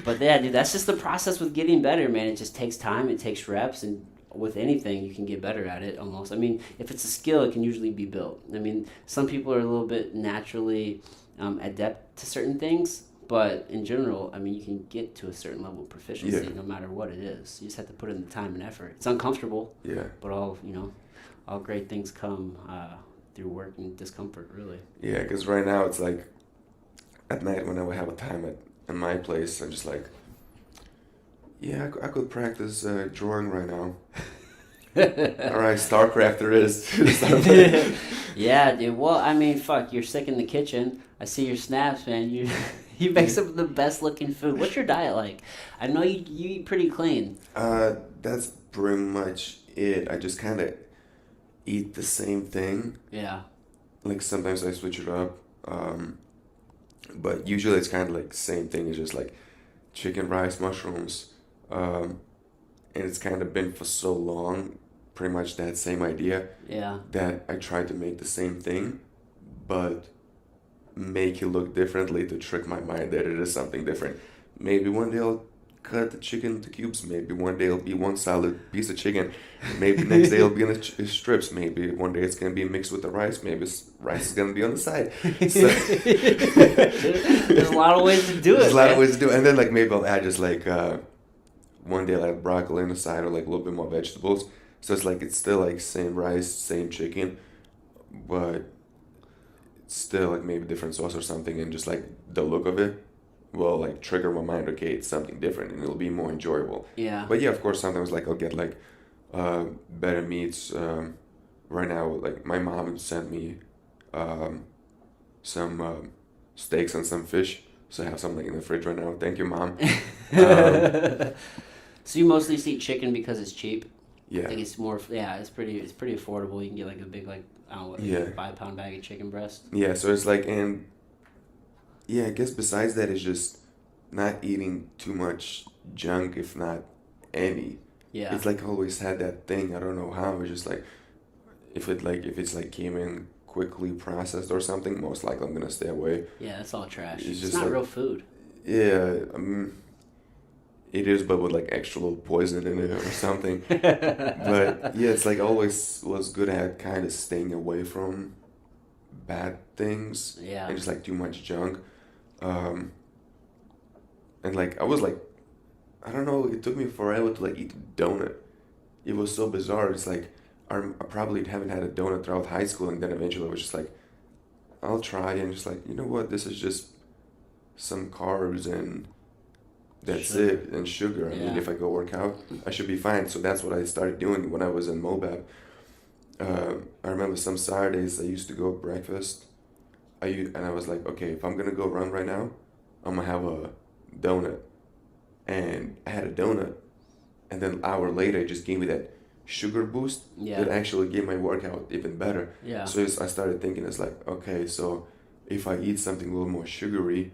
But yeah, dude, that's just the process with getting better, man. It just takes time. It takes reps, and with anything, you can get better at it almost. I mean, if it's a skill, it can usually be built. I mean, some people are a little bit naturally adept to certain things. But in general, I mean, you can get to a certain level of proficiency no matter what it is. You just have to put in the time and effort. It's uncomfortable. Yeah. But all great things come through work and discomfort, really. Yeah, because right now it's like at night when I would have a time at my place, I'm just like, yeah, I could practice drawing right now. All right, StarCraft there is. Yeah, dude. Well, I mean, fuck, you're sick in the kitchen. I see your snaps, man. You make some of the best looking food. What's your diet like? I know you eat pretty clean. That's pretty much it. I just kind of eat the same thing. Yeah. Like sometimes I switch it up. But usually it's kind of like the same thing. It's just like chicken, rice, mushrooms. And it's kind of been for so long, pretty much that same idea. Yeah. That I try to make the same thing, but make it look differently to trick my mind that it is something different. Maybe one day I'll cut the chicken into cubes. Maybe one day it'll be one solid piece of chicken. Maybe next day it'll be in strips. Maybe one day it's going to be mixed with the rice. Maybe rice is going to be on the side. So, there's a lot of ways to do it. There's a lot of ways to do it. And then like maybe I'll add just like one day I'll add broccoli on the side or like a little bit more vegetables. So it's like it's still like same rice, same chicken, but still like maybe different sauce or something, and just like the look of it will like trigger my mind. Okay, it's something different, and it'll be more enjoyable. Yeah. But yeah, of course, sometimes like I'll get like better meats. Right now, like my mom sent me some steaks and some fish, so I have something in the fridge right now. Thank you, Mom. So you mostly just eat chicken because it's cheap? Yeah. I think it's more, it's pretty affordable. You can get like a big, like, I don't know, what, Yeah. 5-pound bag of chicken breast. Yeah, so it's like, and yeah, I guess besides that, it's just not eating too much junk, if not any. Yeah. It's like I always had that thing. I don't know how. It's just like if it's like came in quickly processed or something, most likely I'm gonna stay away. Yeah, that's all trash. It's It's just not like, real food. yeah, it is, but with like extra little poison in it or something. But yeah, it's like I always was good at kind of staying away from bad things. Yeah. And just like too much junk. And like I was like, I don't know, it took me forever to like eat a donut. It was so bizarre. It's like I probably haven't had a donut throughout high school, and then eventually I was just like, I'll try, and just like, you know what, this is just some carbs and that's Sugar. it, and sugar. I mean, Yeah. if I go work out, I should be fine. So that's what I started doing when I was in Mobab. I remember some Saturdays I used to go breakfast. And I was like, okay, if I'm gonna go run right now, I'm gonna have a donut. And I had a donut, and then an hour later, it just gave me that sugar boost Yeah. that actually gave my workout even better. Yeah. So I started thinking, it's like, okay, so if I eat something a little more sugary,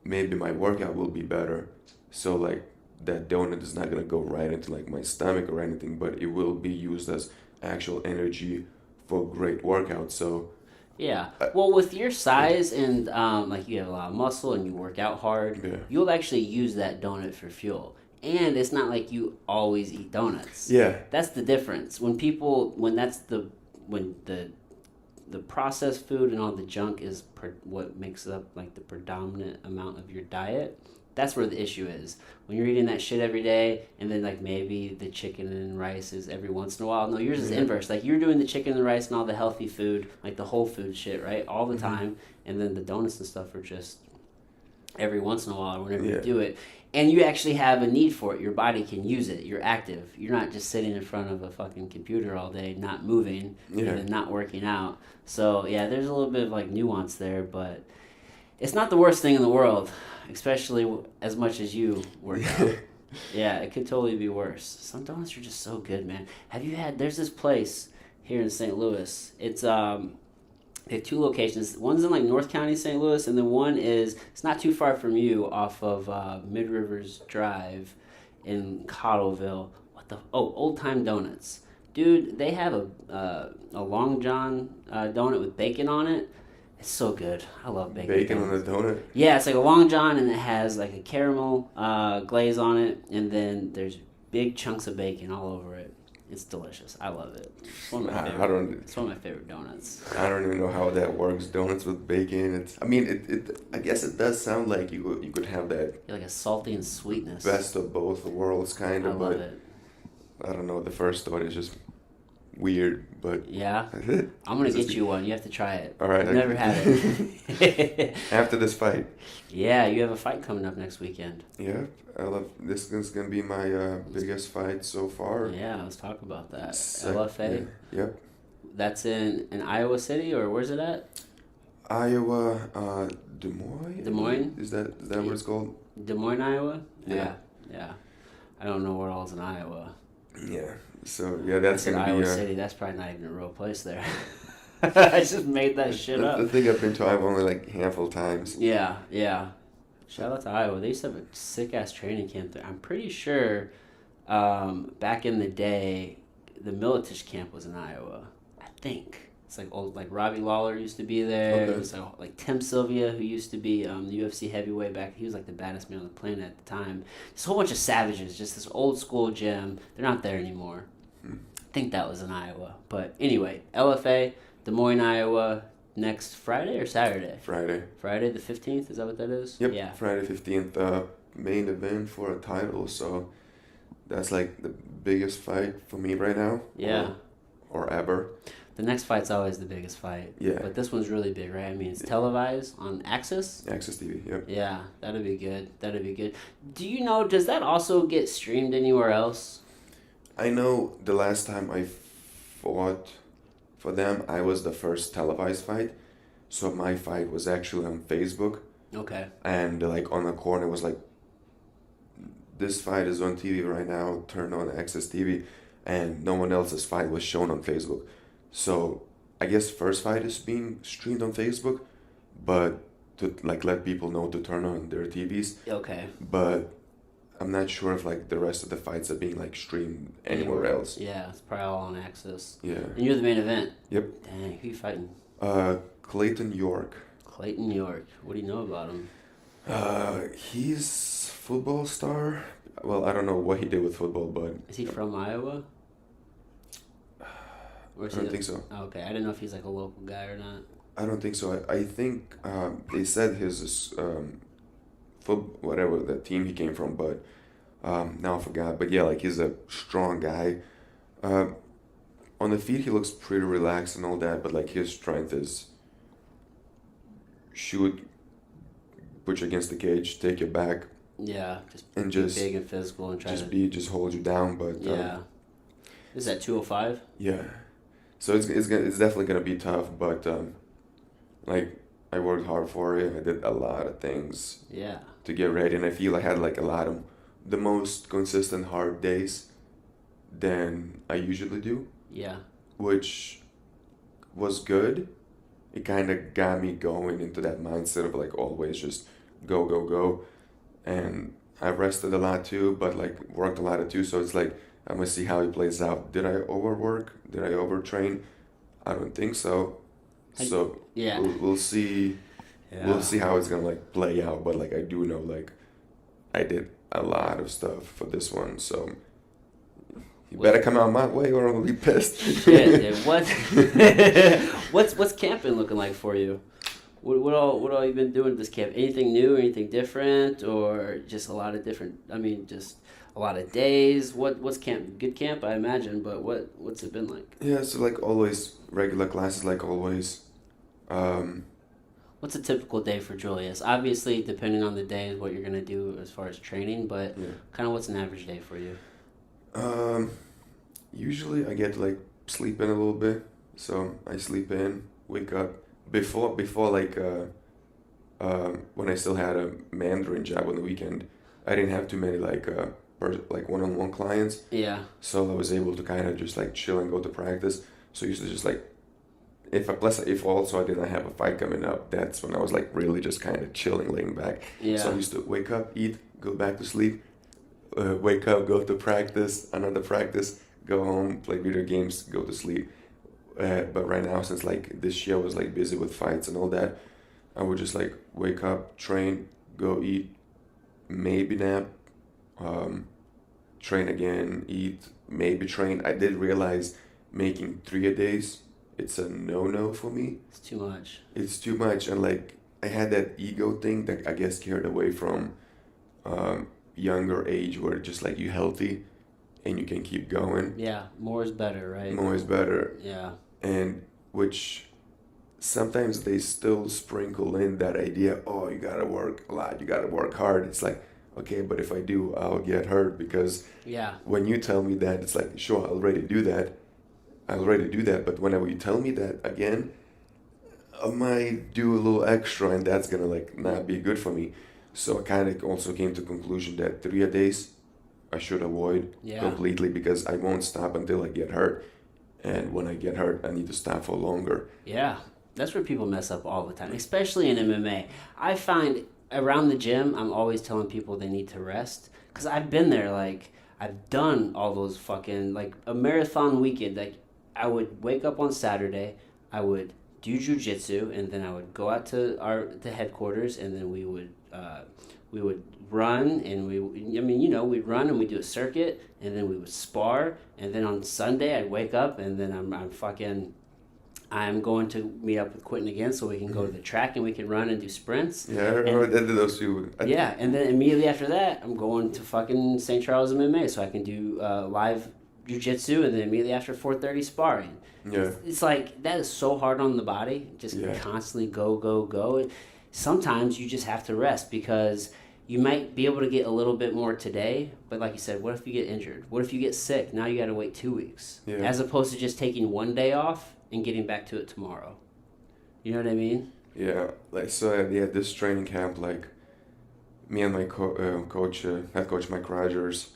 maybe my workout will be better. So like that donut is not gonna go right into like my stomach or anything, but it will be used as actual energy for a great workout. So Yeah. Well, with your size and like you have a lot of muscle and you work out hard, yeah. you'll actually use that donut for fuel. And it's not like you always eat donuts. Yeah. That's the difference. When the processed food and all the junk is what makes up like the predominant amount of your diet, that's where the issue is. When you're eating that shit every day, and then like maybe the chicken and rice is every once in a while. No, yours is inverse. Like you're doing the chicken and the rice and all the healthy food, like the whole food shit, right, all the time, and then the donuts and stuff are just every once in a while or whenever you do it. And you actually have a need for it. Your body can use it. You're active. You're not just sitting in front of a fucking computer all day, not moving, and then not working out. So yeah, there's a little bit of like nuance there, but it's not the worst thing in the world, especially as much as you work out. Yeah, it could totally be worse. Some donuts are just so good, man. There's this place here in St. Louis. It's they have two locations. One's in like North County, St. Louis, and then one it's not too far from you off of Mid Rivers Drive in Cottleville. Old Time Donuts. Dude, they have a Long John donut with bacon on it. It's so good. I love bacon. Bacon on a donut? Yeah, it's like a Long John, and it has like a caramel glaze on it, and then there's big chunks of bacon all over it. It's delicious. I love it. It's one of my favorite. It's one of my favorite donuts. I don't even know how that works. Donuts with bacon. I guess it does sound like you could have that. Like a salty and sweetness. Best of both worlds, kind of. I love it. I don't know. The first thought is just weird, but yeah. I'm gonna get you one. You have to try it. All right. I've never had it. After this fight. Yeah, you have a fight coming up next weekend. Yeah, I love this. Is gonna be my biggest fight so far. Yeah, let's talk about that. LFA. Yeah. Yep. That's in Iowa City, or where's it at? Iowa, Des Moines. Des Moines. Is that what it's called? Des Moines, Iowa. Yeah. Yeah. I don't know where all's in Iowa. Yeah. So yeah, that's gonna Iowa be City. That's probably not even a real place there. I just made that shit up. I think I've been to Iowa only like a handful of times. Yeah. Shout out to Iowa. They used to have a sick ass training camp there. I'm pretty sure back in the day, the Militish camp was in Iowa. I think it's like old, like Robbie Lawler used to be there. Okay. It was like Tim Sylvia, who used to be the UFC heavyweight back. He was like the baddest man on the planet at the time. Just a whole bunch of savages. Just this old school gym. They're not there anymore. I think that was in Iowa. But anyway, LFA, Des Moines, Iowa. Next Friday or Saturday? Friday the 15th, is that what that is? Yep. Yeah. Friday 15th, main event for a title, so that's like the biggest fight for me right now. Yeah. Or ever. The next fight's always the biggest fight. Yeah. But this one's really big, right? I mean, it's televised on Access. Access TV. Yep. Yeah, that'd be good. That'd be good. Do you know? Does that also get streamed anywhere else? I know the last time I fought for them, I was the first televised fight. So my fight was actually on Facebook. Okay. And like on the corner was like, this fight is on TV right now, turn on Access TV. And no one else's fight was shown on Facebook. So I guess first fight is being streamed on Facebook, but to like let people know to turn on their TVs. Okay. But I'm not sure if like the rest of the fights are being like streamed anywhere else. Yeah, it's probably all on Access. Yeah. And you're the main event. Yep. Dang, who you fighting? Clayton York. Clayton York. What do you know about him? He's football star. Well, I don't know what he did with football, but Is he from Iowa? Or I don't think so. Oh, okay, I didn't know if he's like a local guy or not. I don't think so. I think they said his whatever the team he came from, but now I forgot. But yeah, like he's a strong guy. On the feet, he looks pretty relaxed and all that, but like his strength is shoot, put you against the cage, take you back. Yeah, and be big and physical and try just hold you down. But yeah, is that 205? Yeah, so it's definitely gonna be tough, but like I worked hard for it. I did a lot of things. Yeah. To get ready, and I feel I had like a lot of the most consistent hard days than I usually do. Yeah. Which was good. It kind of got me going into that mindset of like always just go, go, go. And I rested a lot too, but like worked a lot too. So it's like, I'm going to see how it plays out. Did I overwork? Did I overtrain? I don't think so. So yeah, we'll see. Yeah. We'll see how it's going to like play out. But like, I do know like I did a lot of stuff for this one. So you better come out my way or I'm going to be pissed. Shit, what's camp been looking like for you? What all you been doing this camp? Anything new, anything different, or just a lot of different? I mean, just a lot of days. What's camp? Good camp, I imagine. But what's it been like? Yeah, so like always regular classes, like always. What's a typical day for Julius? Obviously, depending on the day, is what you're gonna do as far as training. But yeah. Kind of what's an average day for you? Usually I get to like sleep in a little bit. So I sleep in, wake up. Before like when I still had a Mandarin job on the weekend, I didn't have too many like one-on-one clients. Yeah. So I was able to kind of just like chill and go to practice. So I used to just like if also I didn't have a fight coming up, that's when I was like really just kind of chilling, laying back. Yeah. So I used to wake up, eat, go back to sleep, wake up, go to practice, another practice, go home, play video games, go to sleep. But right now, since like this year I was like busy with fights and all that, I would just like wake up, train, go eat, maybe nap, train again, eat, maybe train. I did realize making 3 a days, it's a no for me. It's too much. It's too much, and like I had that ego thing that I guess carried away from younger age, where just like you healthy and you can keep going. Yeah, more is better, right? More is better. Yeah. And which sometimes they still sprinkle in that idea, oh, you gotta work a lot, you gotta work hard. It's like, okay, but if I do, I'll get hurt, because when you tell me that, it's like, sure, I'll already do that, but whenever you tell me that again, I might do a little extra, and that's gonna like not be good for me. So I kind of also came to the conclusion that 3 a days I should avoid completely, because I won't stop until I get hurt. And when I get hurt, I need to stop for longer. Yeah, that's where people mess up all the time, especially in MMA. I find around the gym, I'm always telling people they need to rest. Because I've been there, like, I've done all those fucking, like, a marathon weekend. Like, I would wake up on Saturday, I would do jujitsu, and then I would go out to the headquarters, and then we would run, and we'd run and we'd do a circuit, and then we would spar, and then on Sunday I'd wake up, and then I'm going to meet up with Quentin again so we can go to the track and we can run and do sprints. Yeah, I remember that did those two. And then immediately after that, I'm going to fucking St. Charles MMA so I can do live jiu-jitsu, and then immediately after 4:30 sparring. Yeah. It's like, that is so hard on the body, just constantly go. And sometimes you just have to rest, because you might be able to get a little bit more today, but like you said, what if you get injured? What if you get sick? Now you got to wait 2 weeks, as opposed to just taking one day off and getting back to it tomorrow. You know what I mean? Yeah, like, so this training camp, like, me and my coach, head coach Mike Rogers,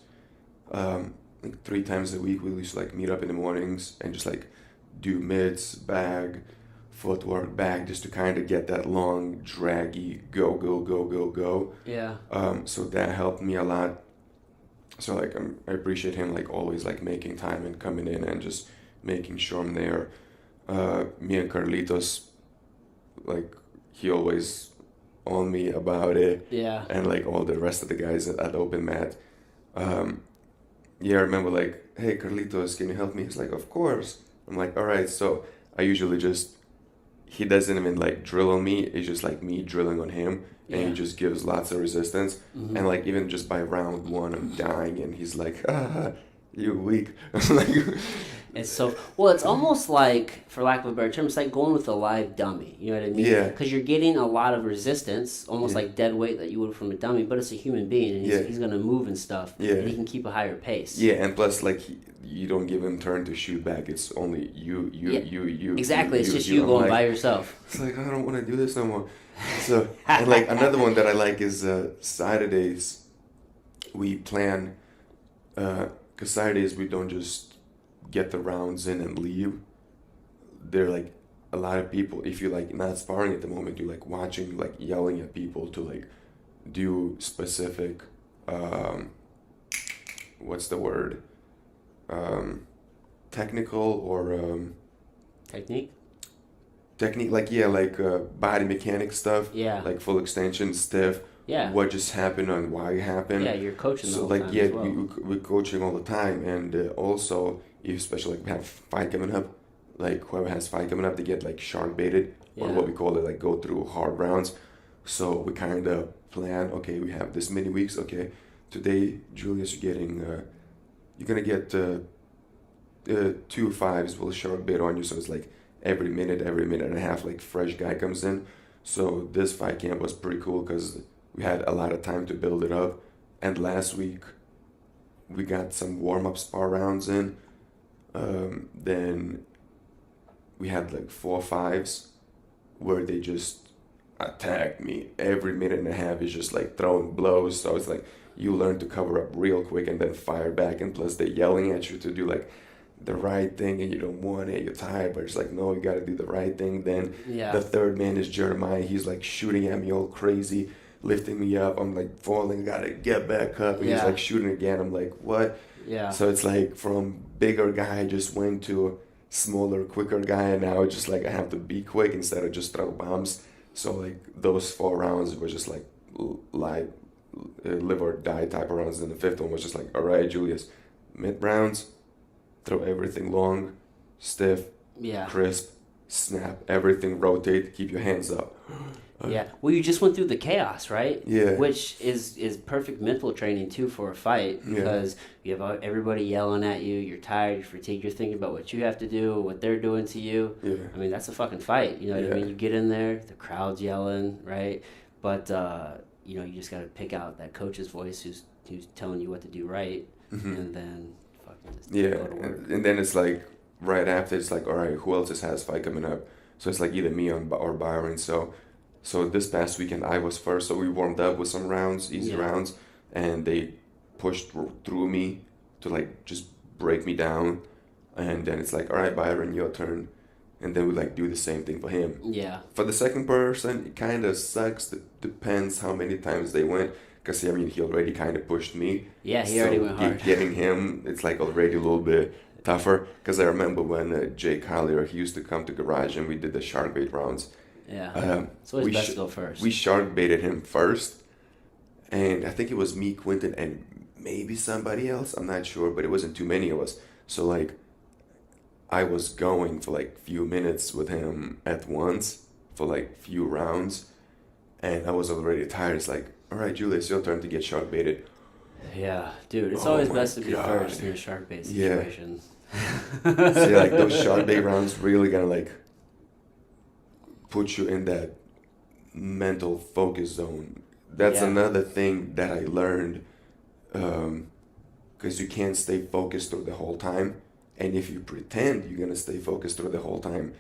like 3 times a week we used to like meet up in the mornings and just like do mitts, bag, footwork, bag, just to kind of get that long, draggy go. Yeah. So that helped me a lot. So like I appreciate him like always like making time and coming in and just making sure I'm there. Me and Carlitos, like, he always on me about it. Yeah. And like all the rest of the guys at open mat. Yeah, I remember like, hey Carlitos, can you help me? He's like, of course. I'm like, all right. So I usually just, he doesn't even like drill on me. It's just like me drilling on him, and he just gives lots of resistance. Mm-hmm. And like even just by round 1, I'm dying, and he's like, you weak. I'm like, it's so, well, it's almost like, for lack of a better term, it's like going with a live dummy. You know what I mean? Yeah. Because you're getting a lot of resistance, almost like dead weight that you would from a dummy, but it's a human being, and he's going to move and stuff, and he can keep a higher pace. Yeah, and plus, like, you don't give him turn to shoot back. It's only you. Exactly, it's just you going like, by yourself. It's like, I don't want to do this no more. So, and like, another one that I like is Saturdays. We plan, because Saturdays we don't just get the rounds in and leave. They're like, a lot of people, if you're like not sparring at the moment, you're like watching, like yelling at people to like do specific, what's the word? Technical or Technique, like, body mechanic stuff. Yeah. Like full extension, stiff. Yeah. What just happened and why it happened. Yeah, you're coaching the so whole like time yeah, as well. we're coaching all the time, and also if especially like we have fight coming up, like whoever has fight coming up, they get like shark baited, or what we call it, like go through hard rounds. So we kind of plan, okay, we have this many weeks. Okay, today Julius, you're gonna get 2 5s will shark bait on you. So it's like every minute and a half, like fresh guy comes in. So this fight camp was pretty cool because we had a lot of time to build it up. And last week we got some warm-up spar rounds in. Then we had like 4 5s where they just attacked me. Every minute and a half is just like throwing blows. So it's like you learn to cover up real quick and then fire back. And plus they're yelling at you to do like the right thing, and you don't want it, you're tired, but it's like, no, you got to do the right thing. Then the third man is Jeremiah. He's like shooting at me all crazy, lifting me up. I'm like falling, gotta get back up, and he's like shooting again. I'm like, what? So it's like from bigger guy just went to smaller, quicker guy, and now it's just like I have to be quick instead of just throw bombs. So like those 4 rounds were just like live live or die type of rounds. And the 5th one was just like, all right, Julius, mid rounds, throw everything long, stiff, crisp, snap, everything, rotate, keep your hands up. Well, you just went through the chaos, right? Yeah. Which is perfect mental training too for a fight, because you have everybody yelling at you, you're tired, you're fatigued, you're thinking about what you have to do, what they're doing to you. I mean, that's a fucking fight, you know what I mean? You get in there, the crowd's yelling, right? But you know, you just got to pick out that coach's voice who's telling you what to do right, and then fucking just go to work. And then it's like right after, it's like, all right, who else has fight coming up? So it's like either me or Byron. So this past weekend I was first, so we warmed up with some rounds, easy rounds, and they pushed through me to like just break me down, and then it's like, all right, Byron, your turn, and then we like do the same thing for him. For the second person, it kind of sucks. It depends how many times they went, because I mean he already kind of pushed me. He already went hard. Getting him, it's like already a little bit tougher, because I remember when Jake Collier, he used to come to garage and we did the shark bait rounds. It's always best to go first. We shark baited him first, and I think it was me, Quentin, and maybe somebody else. I'm not sure, but it wasn't too many of us. So like, I was going for like few minutes with him at once for like few rounds, and I was already tired. It's like, all right, Julius, your turn to get shark baited. Yeah, dude, it's Oh always my best to be God. first in a shark bait situation. So yeah, like those shark bait rounds really gonna like put you in that mental focus zone. That's Yeah. another thing that I learned, because you can't stay focused through the whole time. And if you pretend you're gonna stay focused through the whole time,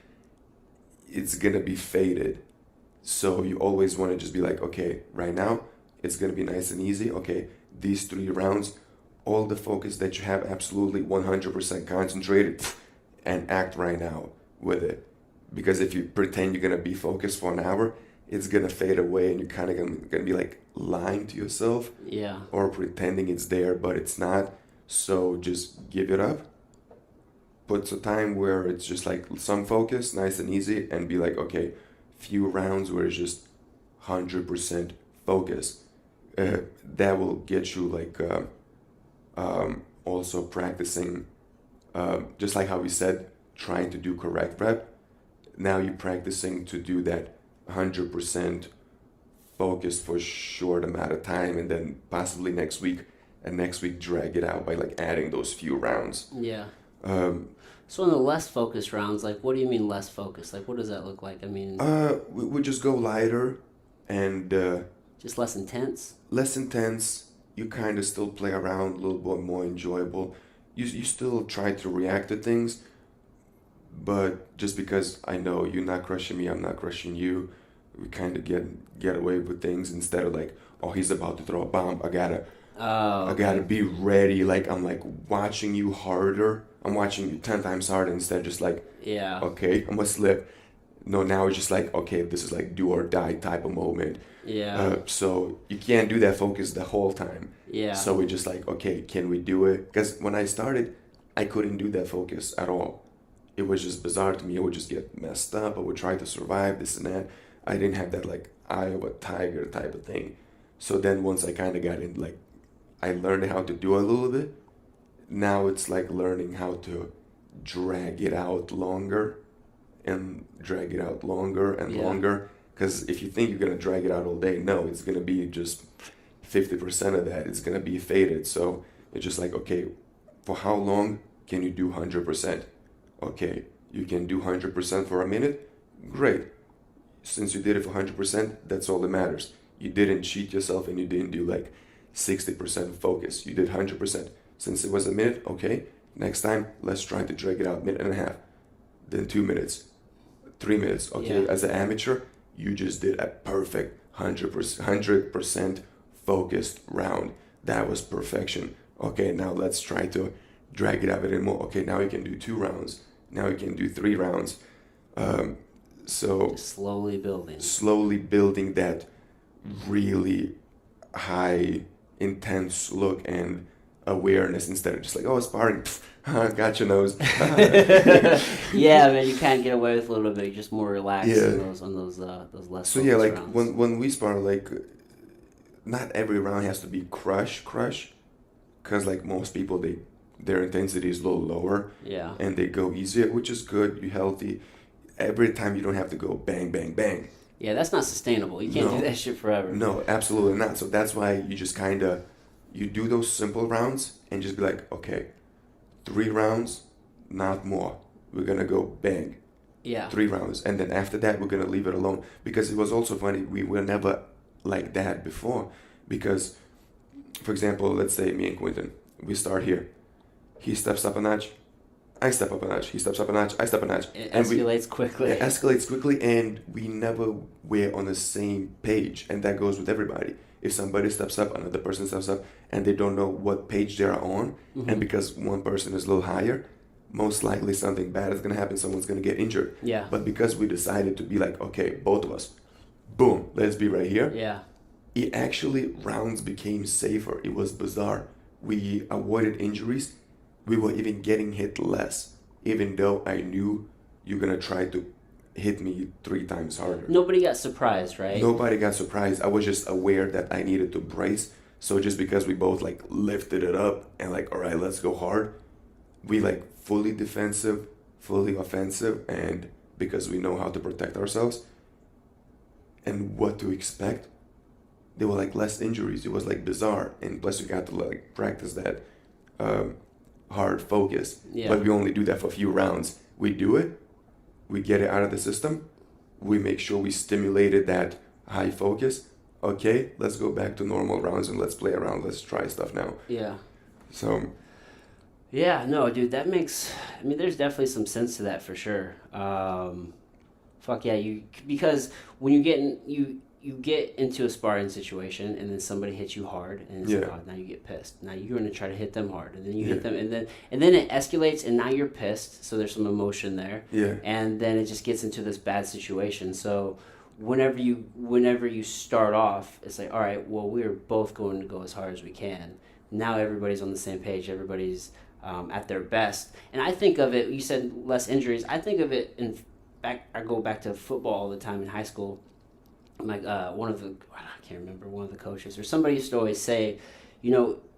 it's gonna be faded. So you always want to just be like, okay, right now it's gonna be nice and easy. Okay, these 3 rounds, all the focus that you have, absolutely 100% concentrated, and act right now with it. Because if you pretend you're gonna be focused for an hour, it's gonna fade away, and you're kind of gonna be like lying to yourself, Yeah. or pretending it's there, but it's not. So just give it up. Put some time where it's just like some focus, nice and easy, and be like, okay, few rounds where it's just 100% focus. That will get you like also practicing, just like how we said, trying to do correct rep. Now you're practicing to do that 100% focused for a short amount of time, and then possibly next week drag it out by like adding those few rounds. Yeah. Um, So in the less focused rounds, like, what do you mean less focused? Like, what does that look like? I mean, we just go lighter and just less intense? less intense. You kind of still play around, a little bit more enjoyable. You still try to react to things, but just because I know you're not crushing me, I'm not crushing you, we kind of get away with things instead of like, oh, he's about to throw a bomb. I gotta be ready. Like I'm like watching you harder. I'm watching you 10 times harder instead of just like, Yeah. okay, I'm gonna slip. No, now it's just like, okay, this is like do or die type of moment. Yeah. So you can't do that focus the whole time. Yeah. So we're just like, okay, can we do it? Because when I started, I couldn't do that focus at all. It was just bizarre to me. I would just get messed up. I would try to survive this and that. I didn't have that like eye of a tiger type of thing. So then once I kind of got in, like, I learned how to do a little bit. Now it's like learning how to drag it out longer and drag it out longer and Yeah. longer. Because if you think you're going to drag it out all day, no, it's going to be just 50% of that. It's going to be faded. So it's just like, okay, for how long can you do 100%? Okay, you can do 100% for a minute? Great. Since you did it for 100%, that's all that matters. You didn't cheat yourself and you didn't do like 60% focus. You did 100%. Since it was a minute, okay, next time, let's try to drag it out 1.5 minutes. Then 2 minutes, 3 minutes. Okay, Yeah. as an amateur, you just did a perfect 100% focused round. That was perfection. Okay, now let's try to drag it out a bit more. Okay, now you can do 2 rounds. Now you can do 3 rounds. So Just slowly building. slowly building that really high, intense look and awareness instead of just like, oh, sparring, got your nose. Yeah, man, you can't get away with a little bit. You're just more relaxed Yeah. on those less. So yeah, focused like rounds. when we spar, like not every round has to be crush, because like most people, their intensity is a little lower Yeah. and they go easier, which is good. You're healthy. Every time you don't have to go bang, bang, bang. Yeah, that's not sustainable. You can't No. do that shit forever. No, absolutely not. So that's why you just kind of, you do those simple rounds and just be like, okay, 3 rounds, not more. We're going to go bang. Yeah. 3 rounds. And then after that, we're going to leave it alone. Because it was also funny, we were never like that before. Because, for example, let's say me and Quentin, we start here. He steps up a notch, I step up a notch. He steps up a notch, I step a notch. It And escalates quickly. It escalates quickly, and we never were on the same page. And that goes with everybody. If somebody steps up, another person steps up, and they don't know what page they're on, and because one person is a little higher, most likely something bad is going to happen. Someone's going to get injured. Yeah. But because we decided to be like, okay, both of us, boom, let's be right here. Yeah. It actually, rounds became safer. It was bizarre. We avoided injuries. We were even getting hit less, even though I knew you're going to try to hit me 3 times harder. Nobody got surprised, right? Nobody got surprised. I was just aware that I needed to brace. So just because we both like lifted it up and like, all right, let's go hard. We like fully defensive, fully offensive, and because we know how to protect ourselves and what to expect, there were like less injuries. It was like bizarre, and plus you got to like practice that hard focus. Yeah. But we only do that for a few rounds. We do it, we get it out of the system, we make sure we stimulated that high focus. Okay, let's go back to normal rounds and let's play around. Let's try stuff now. Yeah. So. Yeah, no, dude, that makes. I mean, there's definitely some sense to that for sure. Fuck yeah, because when you get into a sparring situation and then somebody hits you hard and it's like, oh, now you get pissed. Now you're gonna try to hit them hard and then you hit them and then it escalates and now you're pissed. So there's some emotion there. Yeah. And then it just gets into this bad situation. So whenever you start off, it's like, all right, well, we're both going to go as hard as we can. Now everybody's on the same page. Everybody's at their best. And I think of it, you said less injuries. I think of it I go back to football all the time in high school. Like I can't remember, one of the coaches or somebody used to always say,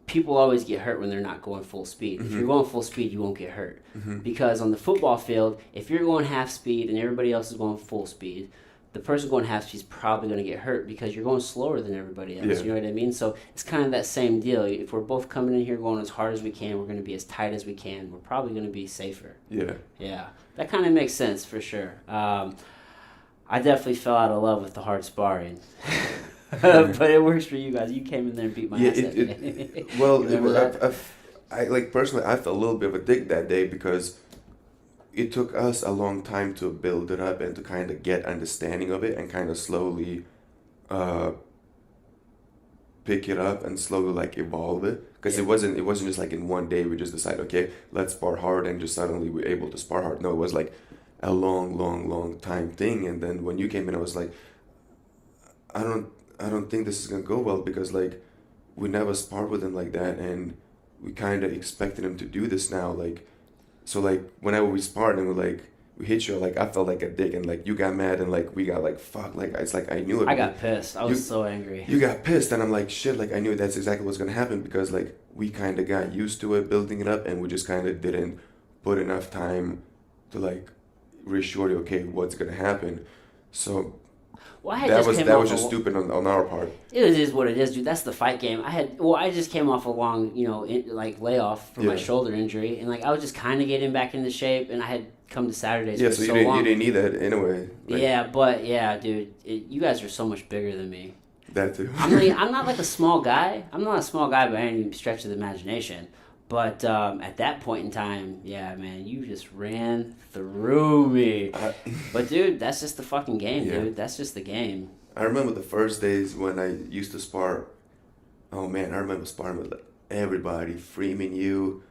people always get hurt when they're not going full speed. Mm-hmm. If you're going full speed, you won't get hurt. Mm-hmm. Because on the football field, if you're going half speed and everybody else is going full speed, the person going half speed is probably going to get hurt because you're going slower than everybody else. Yeah. You know what I mean? So it's kind of that same deal. If we're both coming in here going as hard as we can, we're going to be as tight as we can. We're probably going to be safer. Yeah. Yeah. That kind of makes sense for sure. I definitely fell out of love with the hard sparring. But it works for you guys. You came in there and beat my ass that day. Well, I personally, I felt a little bit of a dick that day because it took us a long time to build it up and to kind of get understanding of it and kind of slowly pick it up and slowly like evolve it. Because it wasn't just like in one day we just decided, okay, let's spar hard and just suddenly we're able to spar hard. No, it was like a long time thing. And then when you came in, I was like, I don't think this is gonna go well because like we never sparred with him like that and we kind of expected him to do this now. Like, so like whenever we sparred and we hit you, like I felt like a dick and like you got mad and like we got like fuck, like it's like I knew it. I got pissed. I was so angry. You got pissed and I'm like shit, like I knew that's exactly what's gonna happen because like we kind of got used to it, building it up, and we just kind of didn't put enough time to like reassure you, okay, what's gonna happen. So that was just stupid on our part. It is what it is, dude. That's the fight game. I just came off a long, layoff from my shoulder injury, and like I was just kind of getting back into shape, and I had come to Saturdays. Yeah, so you didn't need that anyway. Like, yeah, but yeah, dude, you guys are so much bigger than me. That too. I'm not like a small guy. I'm not a small guy by any stretch of the imagination. But at that point in time, yeah, man, you just ran through me. But, dude, that's just the fucking game, dude. That's just the game. I remember the first days when I used to spar. Oh, man, I remember sparring with everybody. Freeman, you,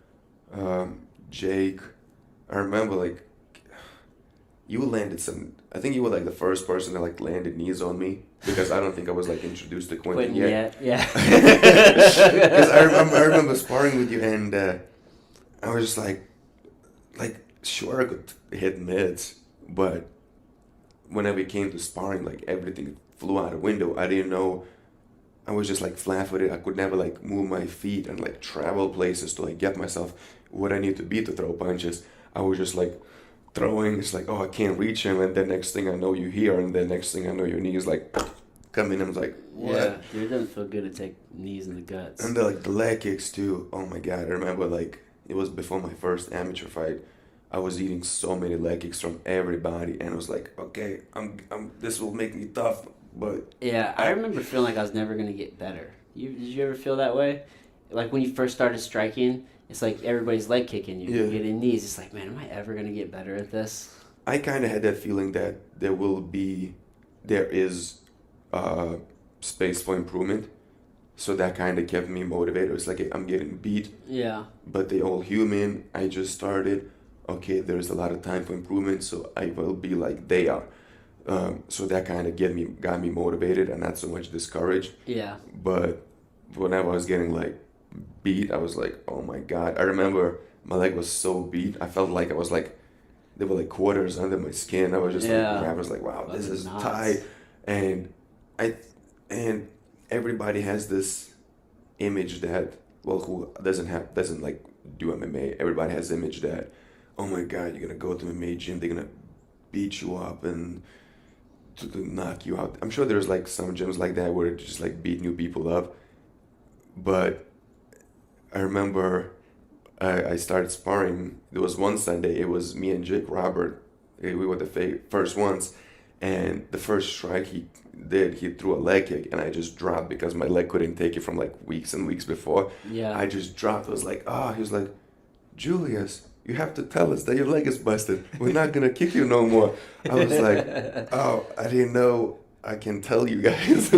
Jake. I remember, like, you landed some... I think you were, like, the first person that, like, landed knees on me. Because I don't think I was, like, introduced to Quentin yet. Yeah. Because I remember sparring with you, and I was just like, sure, I could hit mids. But whenever it came to sparring, like, everything flew out the window. I didn't know. I was just, like, flat-footed. I could never, like, move my feet and, like, travel places to, like, get myself what I need to be to throw punches. I was just, like... throwing, it's like, oh, I can't reach him, and then next thing I know you're here, and then next thing I know your knee is like coming. I'm like, what? Yeah, it doesn't feel good to take knees in the guts. And the leg kicks too. Oh my god, I remember like it was before my first amateur fight. I was eating so many leg kicks from everybody, and I was like, okay, I'm this will make me tough, but yeah, I remember feeling like I was never gonna get better. Did you ever feel that way? Like when you first started striking. It's like everybody's leg kicking you. Yeah. You're getting knees. It's like, man, am I ever going to get better at this? I kind of had that feeling that there is space for improvement. So that kind of kept me motivated. It's like, I'm getting beat. Yeah. But they all human. I just started. Okay, there's a lot of time for improvement. So I will be like they are. So that kind of got me motivated and not so much discouraged. Yeah. But whenever I was getting like beat, I was like, oh my god. I remember my leg was so beat, I felt like I was like, there were like quarters under my skin. I was just like, I was like, wow, this is tight. And everybody has this image that, well, who doesn't like do MMA, everybody has the image that, oh my god, you're gonna go to MMA gym, they're gonna beat you up and to knock you out. I'm sure there's like some gyms like that where it just like beat new people up. But I remember I started sparring. There was one Sunday. It was me and Jake Robert. We were the first ones. And the first strike he threw a leg kick, and I just dropped because my leg couldn't take it from like weeks and weeks before. Yeah. I just dropped. I was like, he was like, Julius, you have to tell us that your leg is busted. We're not going to kick you no more. I was like, I didn't know I can tell you guys.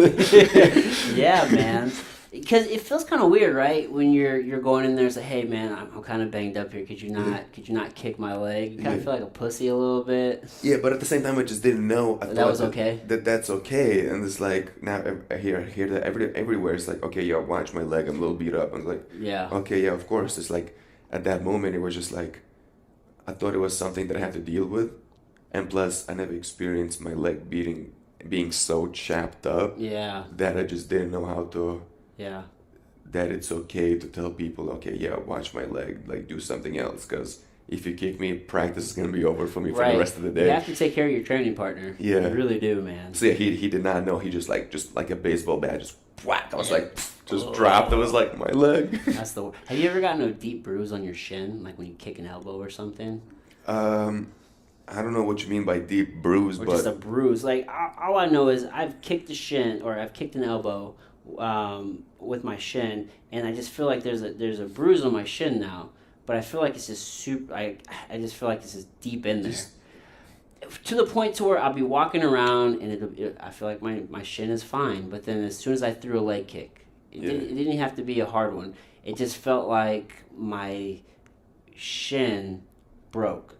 Yeah, man. Because it feels kind of weird, right? When you're going in there, it's like, hey, man, I'm kind of banged up here. Could you not kick my leg? You kind of feel like a pussy a little bit. Yeah, but at the same time, I just didn't know. That was okay. That's okay, and it's like now I hear that everywhere. It's like, okay, yo, watch my leg. I'm a little beat up. I'm like, yeah, okay, yeah, of course. It's like at that moment, it was just like I thought it was something that I had to deal with, and plus, I never experienced my leg being so chapped up. Yeah. That I just didn't know how to. Yeah. That it's okay to tell people, okay, yeah, watch my leg, like do something else, because if you kick me, practice is gonna be over for me for the rest of the day. You have to take care of your training partner. Yeah, you really do, man. So yeah, he did not know. He just like a baseball bat, just whack. I was like, just dropped. It was like my leg. That's the. Have you ever gotten a deep bruise on your shin, like when you kick an elbow or something? I don't know what you mean by deep bruise, or but just a bruise. Like all I know is I've kicked a shin or I've kicked an elbow. With my shin, and I just feel like there's a bruise on my shin now, but I feel like it's just super. I just feel like it's just deep in there, to the point to where I'll be walking around and I feel like my shin is fine, but then as soon as I threw a leg kick, it didn't have to be a hard one. It just felt like my shin broke.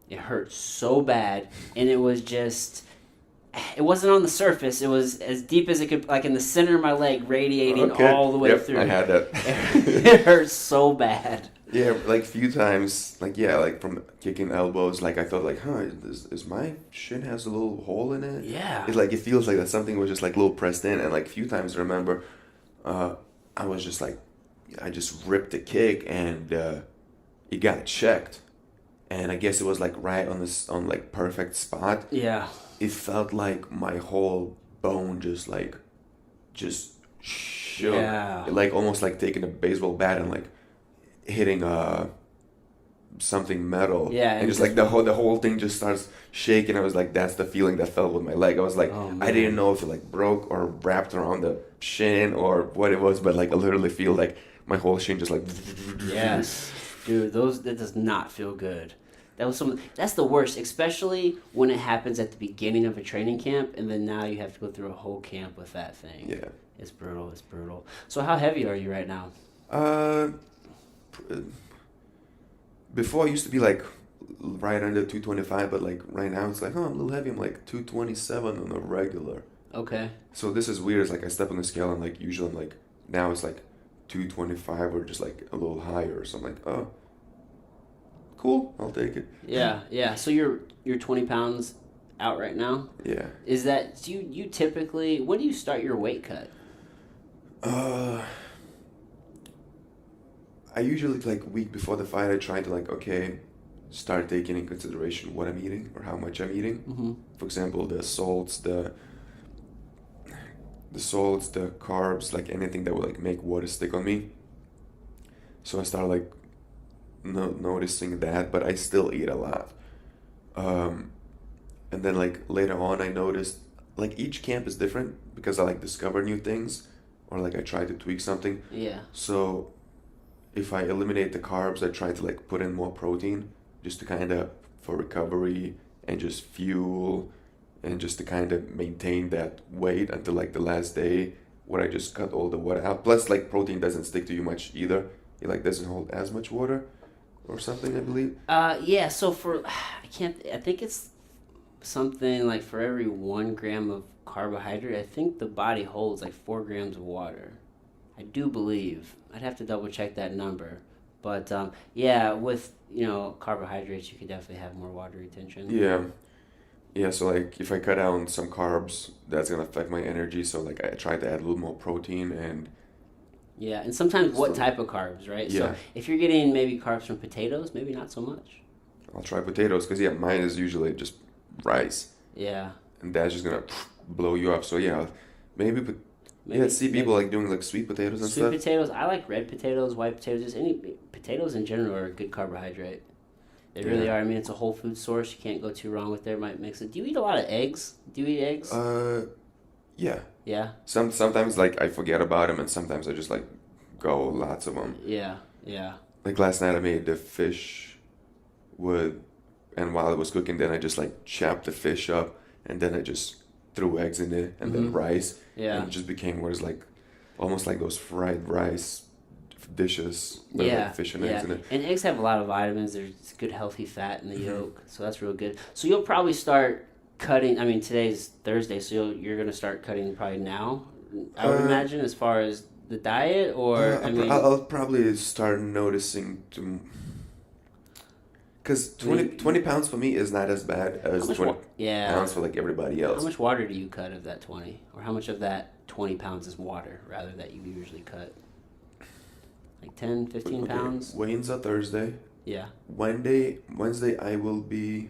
It hurt so bad, and it was just. It wasn't on the surface. It was as deep as it could, like in the center of my leg, radiating all the way through. I had that. It hurt so bad. Yeah, like a few times, like from kicking elbows, like I thought, like, is my shin has a little hole in it? Yeah. It's like it feels like that something was just like a little pressed in, and like a few times I remember, I was just like, I just ripped the kick and it got checked, and I guess it was like right on like perfect spot. Yeah. It felt like my whole bone just shook. Yeah. Like almost like taking a baseball bat and like hitting something metal. Yeah. And just like the whole thing just starts shaking. I was like, that's the feeling that felt with my leg. I was like, I didn't know if it like broke or wrapped around the shin or what it was, but like I literally feel like my whole shin just like. Yes. Dude, that does not feel good. That's the worst, especially when it happens at the beginning of a training camp, and then now you have to go through a whole camp with that thing. Yeah. It's brutal. So how heavy are you right now? Before I used to be like right under 225, but like right now it's like, I'm a little heavy. I'm like 227 on a regular. Okay. So this is weird. It's like I step on the scale and like usually I'm like, now it's like 225 or just like a little higher. So I'm like, oh. Cool, I'll take it. Yeah. So you're 20 pounds out right now? Yeah. Is that, do you typically, when do you start your weight cut? I usually like week before the fight I try to like, okay, start taking in consideration what I'm eating or how much I'm eating. Mm-hmm. For example, the salts, the carbs, like anything that would like make water stick on me. So I started like noticing that, but I still eat a lot. And then like later on I noticed like each camp is different because I like discover new things or like I try to tweak something. Yeah. So if I eliminate the carbs, I try to like put in more protein just to kind of for recovery and just fuel and just to kind of maintain that weight until like the last day where I just cut all the water out. Plus like protein doesn't stick to you much either. It like doesn't hold as much water or something, I believe. Yeah, so I think it's something like for every 1 gram of carbohydrate, I think the body holds like 4 grams of water. I do believe. I'd have to double check that number. But yeah, with, carbohydrates, you could definitely have more water retention. Yeah, so like if I cut out on some carbs, that's going to affect my energy. So like I try to add a little more protein and... Yeah, and sometimes what type of carbs, right? Yeah. So if you're getting maybe carbs from potatoes, maybe not so much. I'll try potatoes because, mine is usually just rice. Yeah. and that's just gonna blow you up. So yeah, maybe. But yeah, see people like doing like sweet potatoes and stuff. Sweet potatoes. I like red potatoes, white potatoes. Just any potatoes in general are a good carbohydrate. They really are. I mean, it's a whole food source. You can't go too wrong with there. Might mix it. Do you eat a lot of eggs? Do you eat eggs? Yeah. Yeah. Sometimes like I forget about them, and sometimes I just like go lots of them. Yeah. Yeah. Like last night I made the fish with, and while it was cooking, then I just like chopped the fish up, and then I just threw eggs in it, and then rice. Yeah. And it just became where it's like, almost like those fried rice dishes with like fish and eggs in it. And eggs have a lot of vitamins. There's good healthy fat in the yolk, so that's real good. So you'll probably start cutting. I mean, today's Thursday, so you're gonna start cutting probably now. I would imagine, as far as the diet, or I'll probably start noticing because 20 pounds for me is not as bad as 20 pounds for like everybody else. How much water do you cut of that 20, or how much of that 20 pounds is water rather that you usually cut? Like 10, 15 pounds? Weigh-ins are Thursday. Yeah. Wednesday I will be.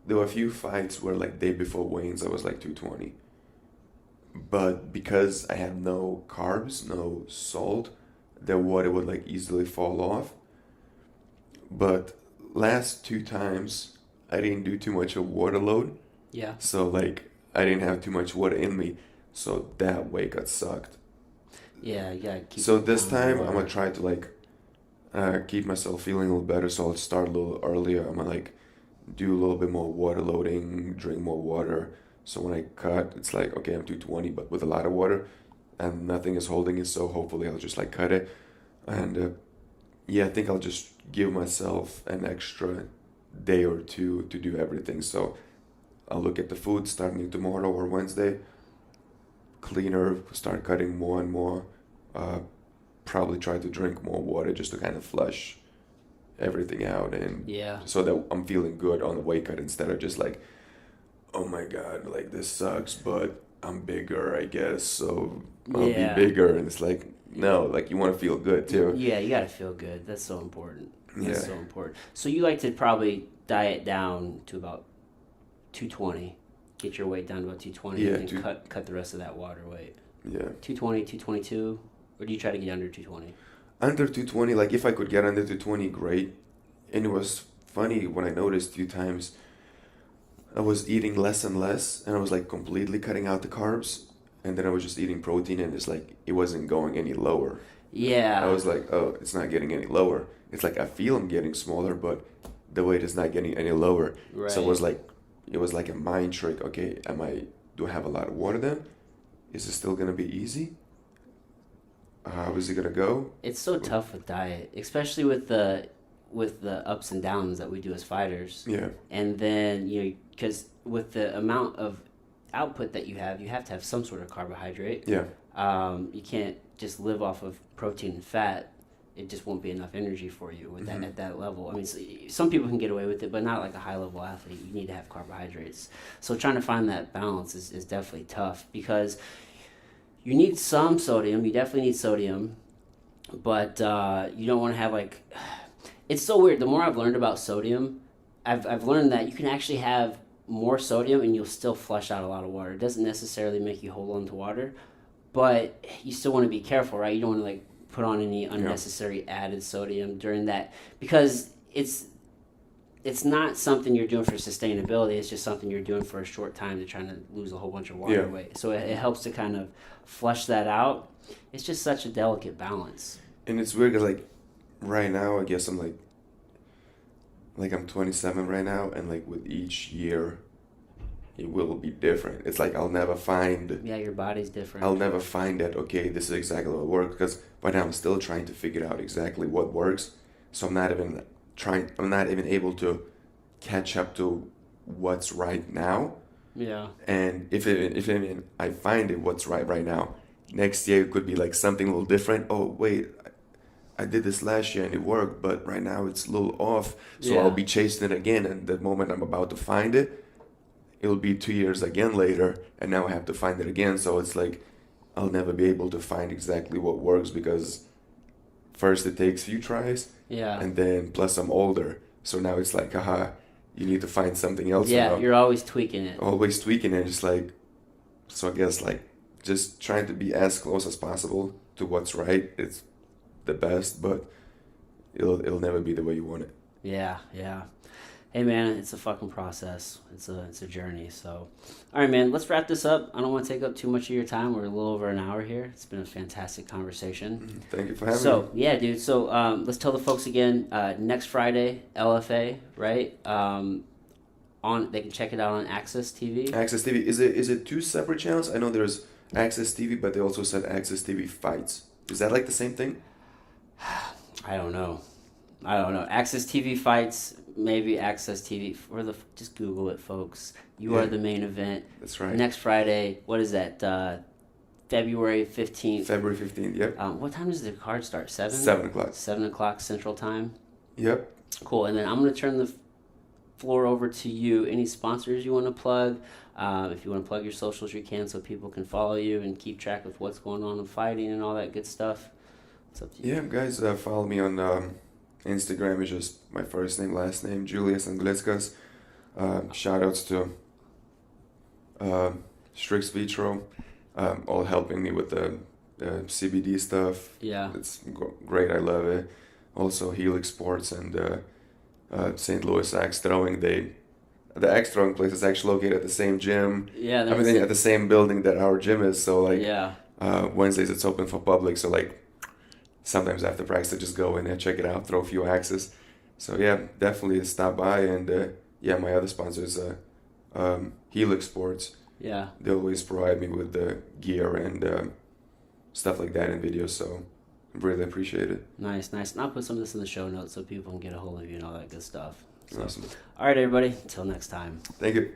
There were a few fights where like day before weigh-ins I was like 220. But because I have no carbs, no salt, the water would like easily fall off. But last 2 times I didn't do too much of water load. Yeah. So like I didn't have too much water in me. So that weight got sucked. Yeah, you gotta keep. So this time I'm gonna try to like keep myself feeling a little better. So I'll start a little earlier. I'm gonna like do a little bit more water loading, drink more water. So when I cut, it's like, okay, I'm 220, but with a lot of water, and nothing is holding it. So hopefully I'll just like cut it, and I think I'll just give myself an extra day or 2 to do everything. So I'll look at the food starting tomorrow or Wednesday. Cleaner, start cutting more and more. Probably try to drink more water just to kind of flush everything out, and so that I'm feeling good on the weight cut instead of just like, oh my god, like this sucks, but I'm bigger, I guess, so I'll be bigger. And it's like, no, like you want to feel good too. Yeah, you gotta feel good. That's so important. That's so important. So you like to probably diet down to about 220. Get your weight down to about 220, and then cut the rest of that water weight. Yeah. 220, 222, or do you try to get under 220? Under 220, like if I could get under 220, great. And it was funny when I noticed a few times I was eating less and less, and I was like completely cutting out the carbs, and then I was just eating protein, and it's like it wasn't going any lower. Yeah. I was like, oh, it's not getting any lower. It's like I feel I'm getting smaller, but the weight is not getting any lower. Right. So it was like a mind trick. Okay, do I have a lot of water then? Is it still gonna be easy? How is it gonna go? It's so tough with diet, especially with the ups and downs that we do as fighters. Yeah. And then because with the amount of output that you have to have some sort of carbohydrate. Yeah. You can't just live off of protein and fat. It just won't be enough energy for you with that at that level. I mean, some people can get away with it, but not like a high-level athlete. You need to have carbohydrates. So trying to find that balance is definitely tough, because you need some sodium. You definitely need sodium, but you don't want to have like... It's so weird. The more I've learned about sodium, I've learned that you can actually have more sodium and you'll still flush out a lot of water. It doesn't necessarily make you hold on to water, but you still want to be careful, right? You don't want to like put on any unnecessary added sodium during that, because it's not something you're doing for sustainability. It's just something you're doing for a short time to try to lose a whole bunch of water weight. So it helps to kind of flush that out. It's just such a delicate balance. And it's weird because like right now, I guess I'm I'm 27 right now, and like with each year it will be different. It's like I'll never find... Yeah, your body's different. I'll never find that, okay, this is exactly what works, because right now I'm still trying to figure out exactly what works. So I'm not even able to catch up to what's right now. Yeah. And if I find it what's right now, next year it could be like something a little different. Oh, wait, I did this last year and it worked, but right now it's a little off. So I'll be chasing it again, and the moment I'm about to find it, it'll be 2 years again later, and now I have to find it again. So it's like I'll never be able to find exactly what works, because first it takes few tries, and then plus I'm older. So now it's like, you need to find something else. Yeah, now. you're always tweaking it. Always tweaking it, just like, so I guess like just trying to be as close as possible to what's right. It's the best, but it'll never be the way you want it. Yeah, yeah. Hey man, it's a fucking process. It's a journey. So, all right, man. Let's wrap this up. I don't want to take up too much of your time. We're a little over an hour here. It's been a fantastic conversation. Thank you for having me. So yeah, dude. So let's tell the folks again. Next Friday, LFA, right? They can check it out on Access TV. Access TV, is it two separate channels? I know there's Access TV, but they also said Access TV Fights. Is that like the same thing? I don't know. Access TV Fights, maybe Access TV just Google it, folks. You are the main event. That's right. Next Friday. What is that? February 15th. February 15th. Yep. What time does the card start? 7? 7 o'clock. 7 o'clock Central Time. Yep. Cool. And then I'm gonna turn the floor over to you. Any sponsors you want to plug? If you want to plug your socials, you can, so people can follow you and keep track of what's going on in fighting and all that good stuff. It's up to you. Yeah, guys, follow me on Instagram. Is just my first name, last name, Julius Anglickas. Shout outs to Strix Vitro, all helping me with the CBD stuff. Yeah. It's great. I love it. Also, Helix Sports and St. Louis Axe Throwing. The axe throwing place is actually located at the same gym. Yeah. At the same building that our gym is. So like, yeah. Wednesdays it's open for public. So like, sometimes after practice I just go in and check it out, throw a few axes. So yeah, definitely stop by. And my other sponsors, Helix Sports. Yeah. They always provide me with the gear and stuff like that in videos. So really appreciate it. Nice. And I'll put some of this in the show notes so people can get a hold of you and all that good stuff. So, Awesome. All right, everybody. Until next time. Thank you.